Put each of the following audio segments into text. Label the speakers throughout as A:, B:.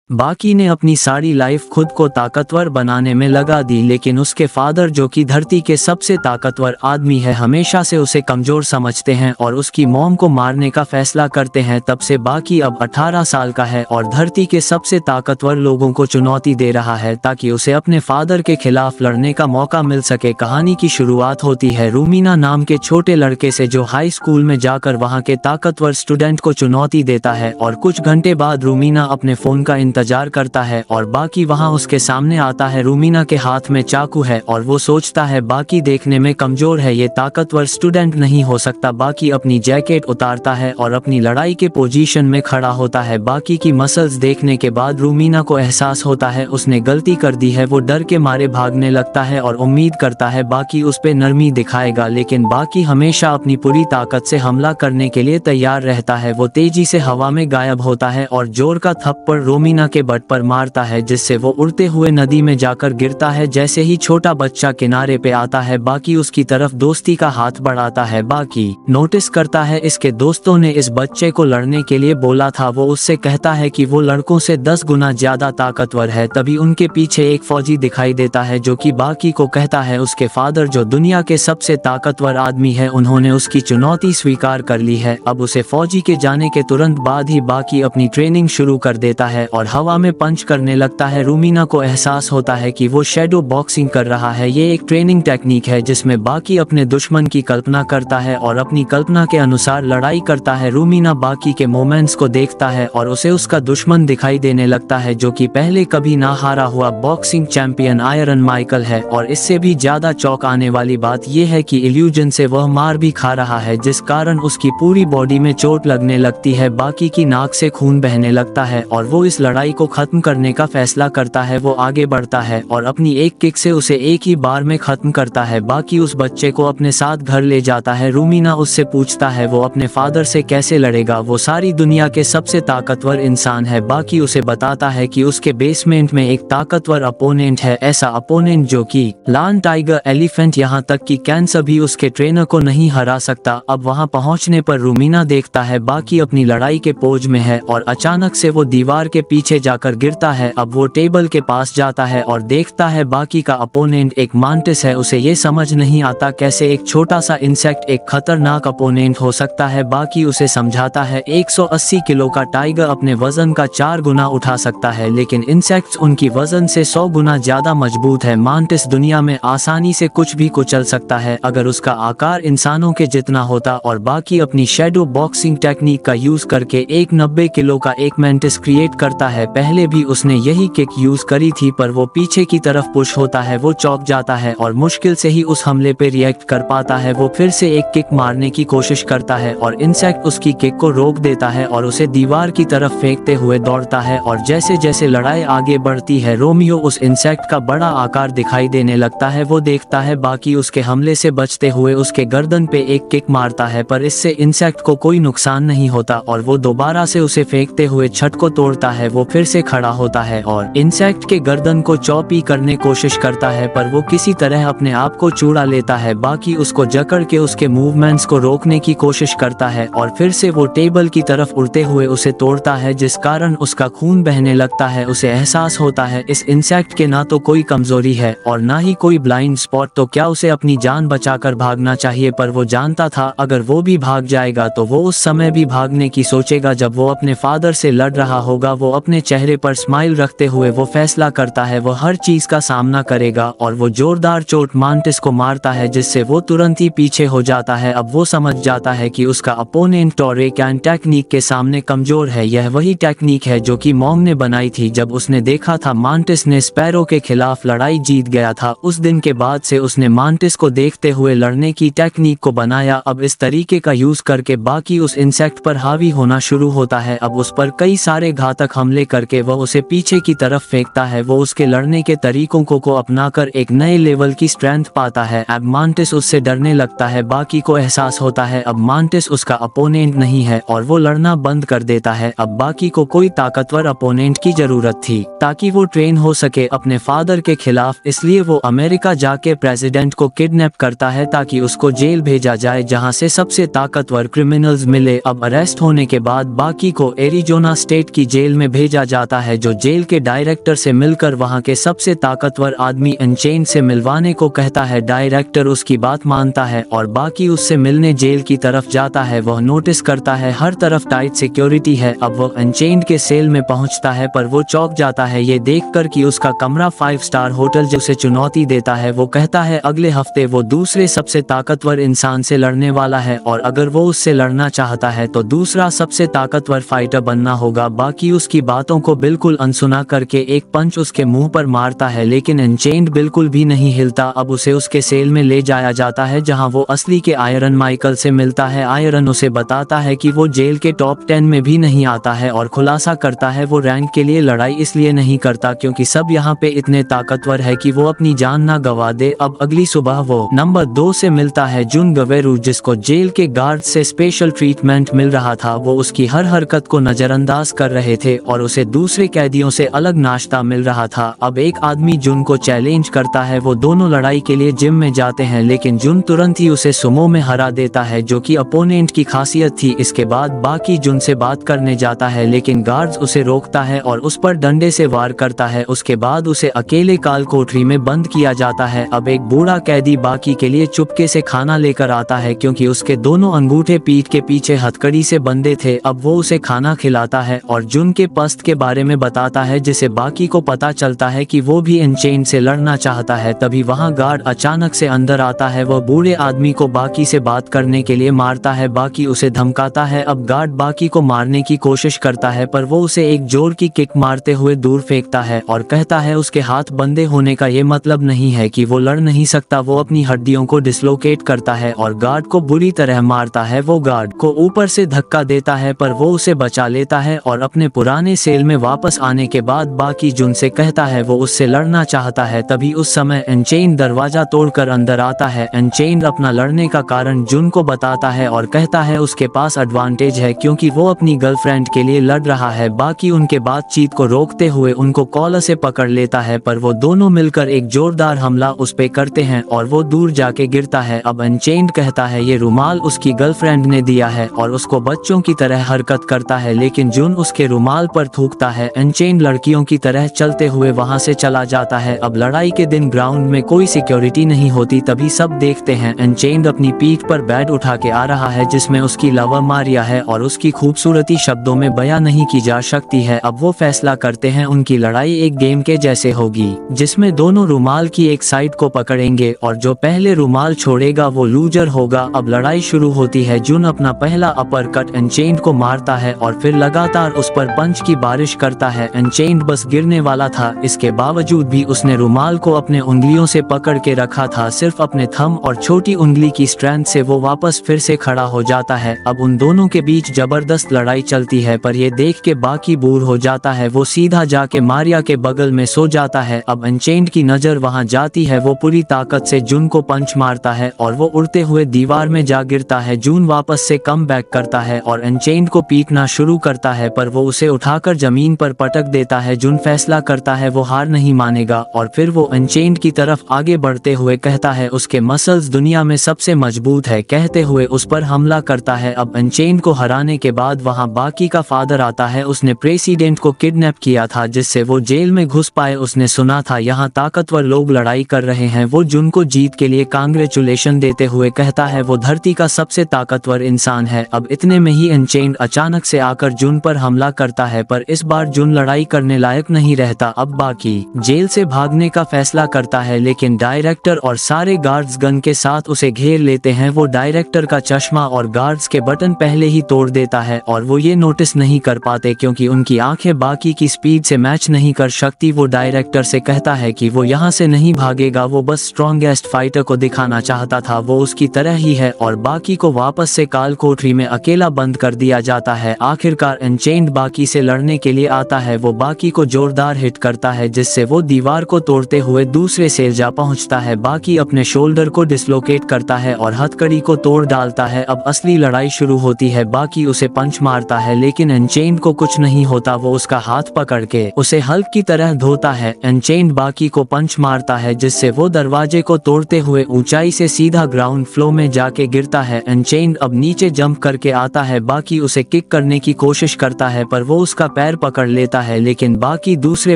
A: बाकी ने अपनी सारी लाइफ खुद को ताकतवर बनाने में लगा दी, लेकिन उसके फादर जो कि धरती के सबसे ताकतवर आदमी है हमेशा से उसे कमजोर समझते हैं और उसकी मॉम को मारने का फैसला करते हैं। तब से बाकी अब 18 साल का है और धरती के सबसे ताकतवर लोगों को चुनौती दे रहा है ताकि उसे अपने फादर के खिलाफ लड़ने का मौका मिल सके। कहानी की शुरुआत होती है रूमीना नाम के छोटे लड़के से जो हाई स्कूल में जाकर वहाँ के ताकतवर स्टूडेंट को चुनौती देता है और कुछ घंटे बाद रूमीना अपने फोन का इंतजार करता है और बाकी वहां उसके सामने आता है। रूमीना के हाथ में चाकू है और वो सोचता है बाकी देखने में कमजोर है, ये ताकतवर स्टूडेंट नहीं हो सकता। बाकी अपनी जैकेट उतारता है और अपनी लड़ाई के पोजीशन में खड़ा होता है। बाकी की मसल्स देखने के बाद रूमीना को एहसास होता है उसने गलती कर दी है। वो डर के मारे भागने लगता है और उम्मीद करता है बाकी उस पे नरमी दिखाएगा, लेकिन बाकी हमेशा अपनी पूरी ताकत से हमला करने के लिए तैयार रहता है। वो तेजी से हवा में गायब होता है और जोर का थप्पड़ रूमीना के बट पर मारता है जिससे वो उड़ते हुए नदी में जाकर गिरता है। जैसे ही छोटा बच्चा किनारे पे आता है बाकी उसकी तरफ दोस्ती का हाथ बढ़ाता है। बाकी नोटिस करता है इसके दोस्तों ने इस बच्चे को लड़ने के लिए बोला था। वो उससे कहता है कि वो लड़कों से 10 गुना ज्यादा ताकतवर है। तभी उनके पीछे एक फौजी दिखाई देता है जो कि बाकी को कहता है उसके फादर जो दुनिया के सबसे ताकतवर आदमी है उन्होंने उसकी चुनौती स्वीकार कर ली है। अब उसे फौजी के जाने के तुरंत बाद ही बाकी अपनी ट्रेनिंग शुरू कर देता है और हवा में पंच करने लगता है। रूमीना को एहसास होता है कि वो शैडो बॉक्सिंग कर रहा है। ये एक ट्रेनिंग टेक्निक है जिसमें बाकी अपने दुश्मन की कल्पना करता है और अपनी कल्पना के अनुसार लड़ाई करता है। रूमीना बाकी के मोमेंट्स को देखता है और उसे उसका दुश्मन दिखाई देने लगता है जो कि पहले कभी ना हारा हुआ बॉक्सिंग चैंपियन आयरन माइकल है। और इससे भी ज्यादा चौंक आने वाली बात यह है कि इल्यूजन से वह मार भी खा रहा है जिस कारण उसकी पूरी बॉडी में चोट लगने लगती है। बाकी की नाक से खून बहने लगता है और वो इस लड़ाई को खत्म करने का फैसला करता है। वो आगे बढ़ता है और अपनी एक किक से उसे एक ही बार में खत्म करता है। बाकी उस बच्चे को अपने साथ घर ले जाता है। रूमीना उससे पूछता है वो अपने फादर से कैसे लड़ेगा, वो सारी दुनिया के सबसे ताकतवर इंसान है। बाकी उसे बताता है कि उसके बेसमेंट में एक ताकतवर अपोनेंट है, ऐसा अपोनेंट जो कि लायन टाइगर एलिफेंट यहाँ तक कि कैंसर भी उसके ट्रेनर को नहीं हरा सकता। अब वहाँ पहुँचने पर रूमीना देखता है बाकी अपनी लड़ाई के पोज में है और अचानक से वो दीवार के पीछे जाकर गिरता है। अब वो टेबल के पास जाता है और देखता है बाकी का अपोनेंट एक मांटिस है। उसे ये समझ नहीं आता कैसे एक छोटा सा इंसेक्ट एक खतरनाक अपोनेंट हो सकता है। बाकी उसे समझाता है 180 किलो का टाइगर अपने वजन का 4 गुना उठा सकता है, लेकिन इंसेक्ट्स उनकी वजन से 100 गुना ज्यादा मजबूत है। मांटिस दुनिया में आसानी से कुछ भी कुचल सकता है अगर उसका आकार इंसानों के जितना होता। और बाकी अपनी शैडो बॉक्सिंग टेक्निक का यूज करके एक 90 किलो का एक मैंटिस क्रिएट करता है। पहले भी उसने यही किक यूज करी थी पर वो पीछे की तरफ पुश होता है। वो चौंक जाता है और मुश्किल से ही उस हमले पे रिएक्ट कर पाता है। वो फिर से एक किक मारने की कोशिश करता है और इंसेक्ट उसकी किक को रोक देता है और उसे दीवार की तरफ फेंकते हुए दौड़ता है। और जैसे जैसे लड़ाई आगे बढ़ती है रोमियो उस इंसेक्ट का बड़ा आकार दिखाई देने लगता है। वो देखता है बाकी उसके हमले से बचते हुए उसके गर्दन पे एक किक मारता है पर इससे इंसेक्ट को कोई नुकसान नहीं होता और वो दोबारा से उसे फेंकते हुए छत को तोड़ता है। वो फिर से खड़ा होता है और इंसेक्ट के गर्दन को चौपी करने कोशिश करता है पर वो किसी तरह अपने आप को चूड़ा लेता है। बाकी उसको जकड़ के उसके मूवमेंट्स को रोकने की कोशिश करता है और फिर से वो टेबल की तरफ उड़ते हुए उसे तोड़ता है जिस कारण उसका खून बहने लगता है। उसे एहसास होता है इस इंसेक्ट के ना तो कोई कमजोरी है और ना ही कोई ब्लाइंड स्पॉट, तो क्या उसे अपनी जान बचाकर भागना चाहिए। पर वो जानता था अगर वो भी भाग जाएगा तो वो उस समय भी भागने की सोचेगा जब वो अपने फादर से लड़ रहा होगा। वो अपने चेहरे पर स्माइल रखते हुए वो फैसला करता है वो हर चीज का सामना करेगा और वो जोरदार चोट मांटिस को मारता है जिससे वो तुरंत ही पीछे हो जाता है। अब वो समझ जाता है कि उसका अपोनेंट टोरेकैन टेक्निक के सामने कमजोर है। यह वही टेक्निक है जो कि मॉन्ग ने बनाई थी जब उसने देखा था मांटिस ने स्पैरो के खिलाफ लड़ाई जीत गया था। उस दिन के बाद से उसने मांटिस को देखते हुए लड़ने की टेक्निक को बनाया। अब इस तरीके का यूज करके बाकी उस इंसेक्ट पर हावी होना शुरू होता है। अब उस पर कई सारे घातक हमले करके वह उसे पीछे की तरफ फेंकता है। वो उसके लड़ने के तरीकों को अपनाकर एक नए लेवल की स्ट्रेंथ पाता है। अब मांटिस उससे डरने लगता है। बाकी को एहसास होता है अब मांटिस उसका अपोनेंट नहीं है और वो लड़ना बंद कर देता है। अब बाकी को कोई ताकतवर अपोनेंट की जरूरत थी ताकि वो ट्रेन हो सके अपने फादर के खिलाफ, इसलिए वो अमेरिका जाके प्रेसिडेंट को किडनैप करता है ताकि उसको जेल भेजा जाए जहां से सबसे ताकतवर क्रिमिनल्स मिले। अब अरेस्ट होने के बाद बाकी को एरिजोना स्टेट की जेल में भेजा भेजा जाता है जो जेल के डायरेक्टर से मिलकर वहां के सबसे ताकतवर आदमी अनचेन से मिलवाने को कहता है। डायरेक्टर उसकी बात मानता है और बाकी उससे मिलने जेल की तरफ जाता है। वह नोटिस करता है हर तरफ टाइट सिक्योरिटी है। अब वह अनचेन्ड के सेल में पहुंचता है पर वो चौंक जाता है ये देखकर कि उसका कमरा 5 स्टार होटल जो उसे चुनौती देता है। वो कहता है अगले हफ्ते वो दूसरे सबसे ताकतवर इंसान से लड़ने वाला है और अगर वो उससे लड़ना चाहता है तो दूसरा सबसे ताकतवर फाइटर बनना होगा। बाकी उसकी बातों को बिल्कुल अनसुना करके एक पंच उसके मुंह पर मारता है लेकिन अनचेन्ड बिल्कुल भी नहीं हिलता। अब उसे उसके सेल में ले जाया जाता है जहां वो असली के आयरन माइकल से मिलता है। आयरन उसे बताता है कि वो जेल के टॉप 10 में भी नहीं आता है और खुलासा करता है वो रैंक के लिए लड़ाई इसलिए नहीं करता क्योंकि सब यहाँ पे इतने ताकतवर है कि वो अपनी जान ना गवा दे। अब अगली सुबह वो नंबर 2 से मिलता है जुन गवेरू जिसको जेल के गार्ड से स्पेशल ट्रीटमेंट मिल रहा था। वो उसकी हर हरकत को नजरअंदाज कर रहे थे और उसे दूसरे कैदियों से अलग नाश्ता मिल रहा था। अब एक आदमी जुन को चैलेंज करता है। वो दोनों लड़ाई के लिए जिम में जाते हैं लेकिन जुन तुरंत ही उसे सुमो में हरा देता है जो कि अपोनेंट की खासियत थी। इसके बाद बाकी जुन से बात करने जाता है लेकिन गार्ड्स उसे रोकता है और उस पर डंडे से वार करता है। उसके बाद उसे अकेले काल कोठरी में बंद किया जाता है। अब एक बूढ़ा कैदी बाकी के लिए चुपके से खाना लेकर आता है क्योंकि उसके दोनों अंगूठे पीठ के पीछे हथकड़ी से बंधे थे। अब वो उसे खाना खिलाता है और जुन के पस्त के बारे में बताता है जिसे बाकी को पता चलता है कि वो भी अनचेन से लड़ना चाहता है। तभी वहाँ गार्ड अचानक से अंदर आता है। वह बूढ़े आदमी को बाकी से बात करने के लिए मारता है। बाकी उसे धमकाता है। अब गार्ड बाकी को मारने की कोशिश करता है पर वो उसे एक जोर की किक मारते हुए दूर फेंकता है और कहता है उसके हाथ बंधे होने का ये मतलब नहीं है कि वो लड़ नहीं सकता। वो अपनी हड्डियों को डिसलोकेट करता है और गार्ड को बुरी तरह मारता है। वो गार्ड को ऊपर से धक्का देता है पर वो उसे बचा लेता है और अपने पुराने सेल में वापस आने के बाद बाकी जुन से कहता है वो उससे लड़ना चाहता है। तभी उस समय अनचेन दरवाजा तोड़कर अंदर आता है। अनचेन अपना लड़ने का कारण जुन को बताता है और कहता है उसके पास एडवांटेज है क्योंकि वो अपनी गर्लफ्रेंड के लिए लड़ रहा है। बाकी उनके बातचीत को रोकते हुए उनको कॉलर से पकड़ लेता है पर वो दोनों मिलकर एक जोरदार हमला उस पे करते हैं और वो दूर जाके गिरता है। अब अनचेन कहता है ये रुमाल उसकी गर्लफ्रेंड ने दिया है और उसको बच्चों की तरह हरकत करता है लेकिन जुन उसके रुमाल पर थूकता है। अनचेन लड़कियों की तरह चलते हुए वहां से चला जाता है। अब लड़ाई के दिन ग्राउंड में कोई सिक्योरिटी नहीं होती। तभी सब देखते हैं अनचेन अपनी पीठ पर बैट उठा के आ रहा है जिसमें उसकी लवर मारिया है और उसकी खूबसूरती शब्दों में बयां नहीं की जा सकती है। अब वो फैसला करते हैं उनकी लड़ाई एक गेम के जैसे होगी जिसमें दोनों रुमाल की एक साइड को पकड़ेंगे और जो पहले रुमाल छोड़ेगा वो लूजर होगा। अब लड़ाई शुरू होती है। जुन अपना पहला अपर कट अनचेन को मारता है और फिर लगातार उस पर पंच की बारिश करता है। अनचेन बस गिरने वाला था। इसके बावजूद भी उसने रुमाल को अपने उंगलियों से पकड़ के रखा था। सिर्फ अपने थंब और छोटी उंगली की स्ट्रेंथ से वो वापस फिर से खड़ा हो जाता है। अब उन दोनों के बीच जबरदस्त लड़ाई चलती है पर ये देख के बाकी बूर हो जाता है। वो सीधा जाके मारिया के बगल में सो जाता है। अब अनचेन की नजर वहां जाती है। वो पूरी ताकत से जुन को पंच मारता है और वो उड़ते हुए दीवार में जा गिरता है। जुन वापस से कम बैक करता है और अनचेन को पीटना शुरू करता है पर वो उसे उठाकर जमीन पर पटक देता है। जुन फैसला करता है वो हार नहीं मानेगा और फिर वो अनचेन की तरफ आगे बढ़ते हुए कहता है उसके मसल्स दुनिया में सबसे मजबूत है कहते हुए उस पर हमला करता है। अब अनचेन को हराने के बाद वहां बाकी का फादर आता है। उसने प्रेसिडेंट को किडनैप किया था जिससे वो जेल में घुस पाए। उसने सुना था यहाँ ताकतवर लोग लड़ाई कर रहे हैं। वो जुन को जीत के लिए कांग्रेचुलेशन देते हुए कहता है वो धरती का सबसे ताकतवर इंसान है। अब इतने में ही अनचेन अचानक से आकर जुन पर हमला करता है पर इस बार जुन लड़ाई करने लायक नहीं रहता। अब बाकी जेल से भागने का फैसला करता है लेकिन डायरेक्टर और सारे गार्ड्स गन के साथ उसे घेर लेते हैं। वो डायरेक्टर का चश्मा और गार्ड्स के बटन पहले ही तोड़ देता है और वो ये नोटिस नहीं कर पाते क्योंकि उनकी आंखें बाकी की स्पीड से मैच नहीं कर सकती। वो डायरेक्टर से कहता है कि वो यहाँ से नहीं भागेगा। वो बस स्ट्रॉन्गेस्ट फाइटर को दिखाना चाहता था। वो उसकी तरह ही है और बाकी को वापस से काल कोठरी में अकेला बंद कर दिया जाता है। आखिरकार अनचेन्ड बाकी से लड़ने के लिए आता है। वो बाकी को जोरदार हिट करता है जिससे वो दीवार को तोड़ते हुए दूसरे सेल जा पहुंचता है। बाकी अपने शोल्डर को डिसलोकेट करता है और हथकड़ी को तोड़ डालता है। अब असली लड़ाई शुरू होती है। बाकी उसे पंच मारता है लेकिन अनचेन्ड को कुछ नहीं होता। वो उसका हाथ पकड़ के उसे हल्क की तरह धोता है। अनचेन्ड बाकी को पंच मारता है जिससे वो दरवाजे को तोड़ते हुए ऊंचाई से सीधा ग्राउंड फ्लोर में जाके गिरता है। अनचेन्ड अब नीचे जंप करके आता है। बाकी उसे किक करने की कोशिश करता है पर वो उसका पैर पैर पकड़ लेता है, लेकिन बाकी दूसरे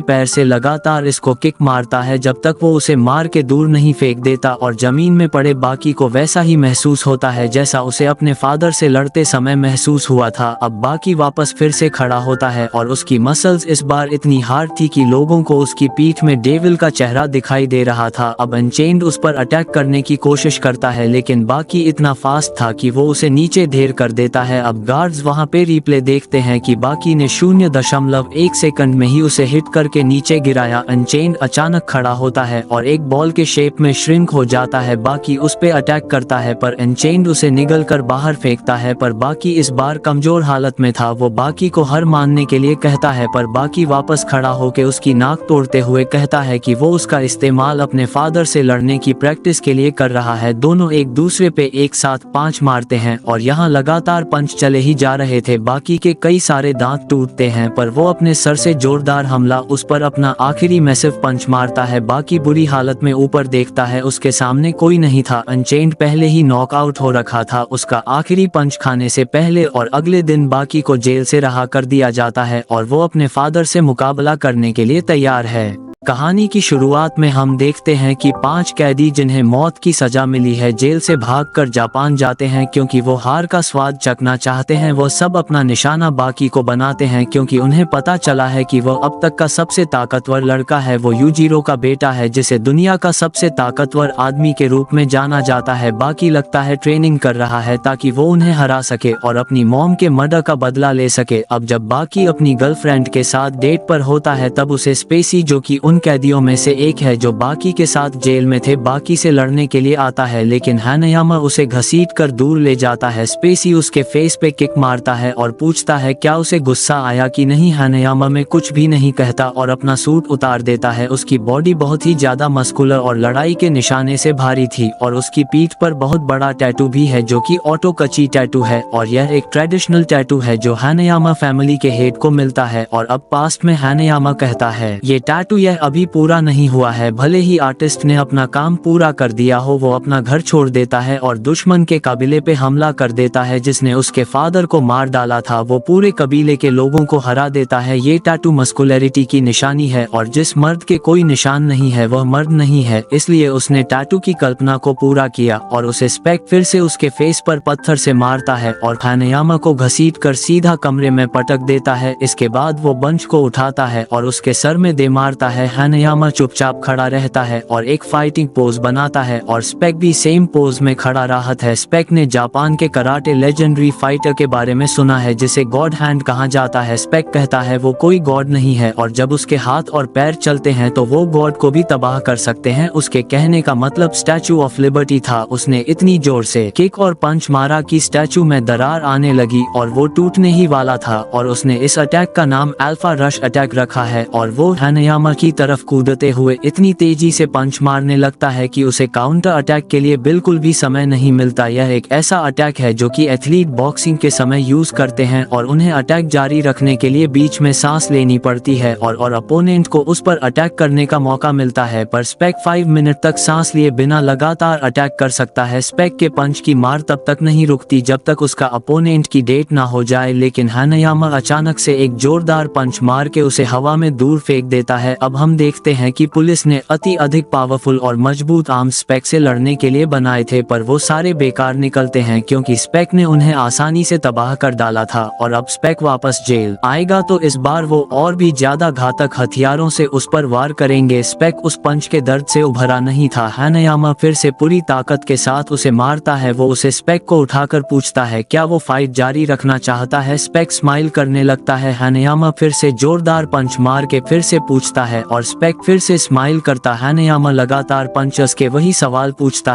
A: पैर से लगातार इसको किक मारता है जब तक वो उसे मार के दूर नहीं फेंक देता, और जमीन में पड़े बाकी को वैसा ही महसूस होता है जैसा उसे अपने फादर से लड़ते समय महसूस हुआ था। अब बाकी वापस फिर से खड़ा होता है और उसकी मसल्स इस बार इतनी हार्ड थी कि लोगों को उसकी पीठ में डेविल का चेहरा दिखाई दे रहा था। अब अनचेन्ड उस पर अटैक करने की कोशिश करता है, लेकिन बाकी इतना फास्ट था कि वो उसे नीचे ढेर कर देता है। अब गार्ड्स वहां पे रिप्ले देखते हैं कि बाकी ने 0.1 सेकंड में ही उसे हिट करके नीचे गिराया। अनचेन्ड अचानक खड़ा होता है और एक बॉल के शेप में श्रिंक हो जाता है। बाकी उस पे अटैक करता है पर अनचेन्ड उसे निगल कर बाहर फेंकता है, पर बाकी इस बार कमजोर हालत में था। वो बाकी को हार मानने के लिए कहता है, पर बाकी वापस खड़ा होकर उसकी नाक तोड़ते हुए कहता है कि वो उसका इस्तेमाल अपने फादर से लड़ने की प्रैक्टिस के लिए कर रहा है। दोनों एक दूसरे पे एक साथ पंच मारते हैं और यहाँ लगातार पंच चले ही जा रहे थे। बाकी के कई सारे दांत टूटते हैं, पर वो अपने सर से जोरदार हमला उस पर अपना आखिरी मैसिव पंच मारता है। बाकी बुरी हालत में ऊपर देखता है, उसके सामने कोई नहीं था। अनचेन्ड पहले ही नॉकआउट हो रखा था उसका आखिरी पंच खाने से पहले, और अगले दिन बाकी को जेल से रहा कर दिया जाता है और वो अपने फादर से मुकाबला करने के लिए तैयार है। कहानी की शुरुआत में हम देखते हैं कि 5 कैदी जिन्हें मौत की सजा मिली है जेल से भागकर जापान जाते हैं क्योंकि वो हार का स्वाद चखना चाहते हैं। वो सब अपना निशाना बाकी को बनाते हैं क्योंकि उन्हें पता चला है कि वो अब तक का सबसे ताकतवर लड़का है। वो यूजिरो का बेटा है जिसे दुनिया का सबसे ताकतवर आदमी के रूप में जाना जाता है। बाकी लगता है ट्रेनिंग कर रहा है ताकि वो उन्हें हरा सके और अपनी मॉम के मर्डर का बदला ले सके। अब जब बाकी अपनी गर्लफ्रेंड के साथ डेट पर होता है तब उसे स्पेसी, जो कि उन कैदियों में से एक है जो बाकी के साथ जेल में थे, बाकी से लड़ने के लिए आता है, लेकिन हानायामा उसे घसीट कर दूर ले जाता है। स्पेसी उसके फेस पे किक मारता है और पूछता है क्या उसे गुस्सा आया कि नहीं। हानायामा में कुछ भी नहीं कहता और अपना सूट उतार देता है। उसकी बॉडी बहुत ही ज्यादा मस्कुलर और लड़ाई के निशाने से भारी थी और उसकी पीठ पर बहुत बड़ा टैटू भी है जो कि ऑटो कची टैटू है, और यह एक ट्रेडिशनल टैटू है जो हानायामा फैमिली के हेड को मिलता है। और अब पास्ट में हानायामा कहता है ये टैटू यह अभी पूरा नहीं हुआ है, भले ही आर्टिस्ट ने अपना काम पूरा कर दिया हो। वो अपना घर छोड़ देता है और दुश्मन के कबीले पे हमला कर देता है जिसने उसके फादर को मार डाला था। वो पूरे कबीले के लोगों को हरा देता है। ये टैटू मस्कुलरिटी की निशानी है और जिस मर्द के कोई निशान नहीं है वह मर्द नहीं है, इसलिए उसने टैटू की कल्पना को पूरा किया। और उसे स्पेक फिर से उसके फेस पर पत्थर से मारता है और हानायामा को घसीट कर सीधा कमरे में पटक देता है। इसके बाद वो बंच को उठाता है और उसके सर में दे मारता है। हानायामा चुपचाप खड़ा रहता है और एक फाइटिंग पोज बनाता है और स्पेक भी सेम पोज में खड़ा रहता है। स्पेक ने जापान के कराटे लेजेंडरी फाइटर के बारे में सुना है जिसे गॉड हैंड कहा जाता है। स्पेक कहता है वो कोई गॉड नहीं है और जब उसके हाथ और पैर चलते हैं तो वो गॉड को भी तबाह कर सकते हैं। उसके कहने का मतलब स्टैचू ऑफ लिबर्टी था। उसने इतनी जोर से किक और पंच मारा कि स्टैचू में दरार आने लगी और वो टूटने ही वाला था, और उसने इस अटैक का नाम अल्फा रश अटैक रखा है। और वो हानायामा की तरफ कूदते हुए इतनी तेजी से पंच मारने लगता है कि उसे काउंटर अटैक के लिए बिल्कुल भी समय नहीं मिलता। यह एक ऐसा अटैक है जो कि एथलीट बॉक्सिंग के समय यूज करते हैं और उन्हें अटैक जारी रखने के लिए बीच में सांस लेनी पड़ती है और अपोनेंट को उस पर अटैक करने का मौका मिलता है। पर स्पेक 5 मिनट तक सांस लिए बिना लगातार अटैक कर सकता है। स्पेक के पंच की मार तब तक नहीं रुकती जब तक उसका अपोनेंट की डेट ना हो जाए, लेकिन हानायामा अचानक से एक जोरदार पंच मार के उसे हवा में दूर फेंक देता है। अब हम देखते हैं कि पुलिस ने अति अधिक पावरफुल और मजबूत आर्म स्पेक से लड़ने के लिए बनाए थे, पर वो सारे बेकार निकलते हैं क्योंकि स्पेक ने उन्हें आसानी से तबाह कर डाला था। और अब स्पेक वापस जेल आएगा तो इस बार वो और भी ज्यादा घातक हथियारों से उस पर वार करेंगे। स्पेक उस पंच के दर्द से उभरा नहीं था। हानायामा फिर से पूरी ताकत के साथ उसे मारता है। वो उसे स्पेक को उठाकर पूछता है क्या वो फाइट जारी रखना चाहता है। स्पेक स्माइल करने लगता है। हानायामा फिर से जोरदार पंच मार के फिर से पूछता है और स्पेक फिर से स्माइल करता है। हानायामा लगातार पंचर्स के वही सवाल पूछता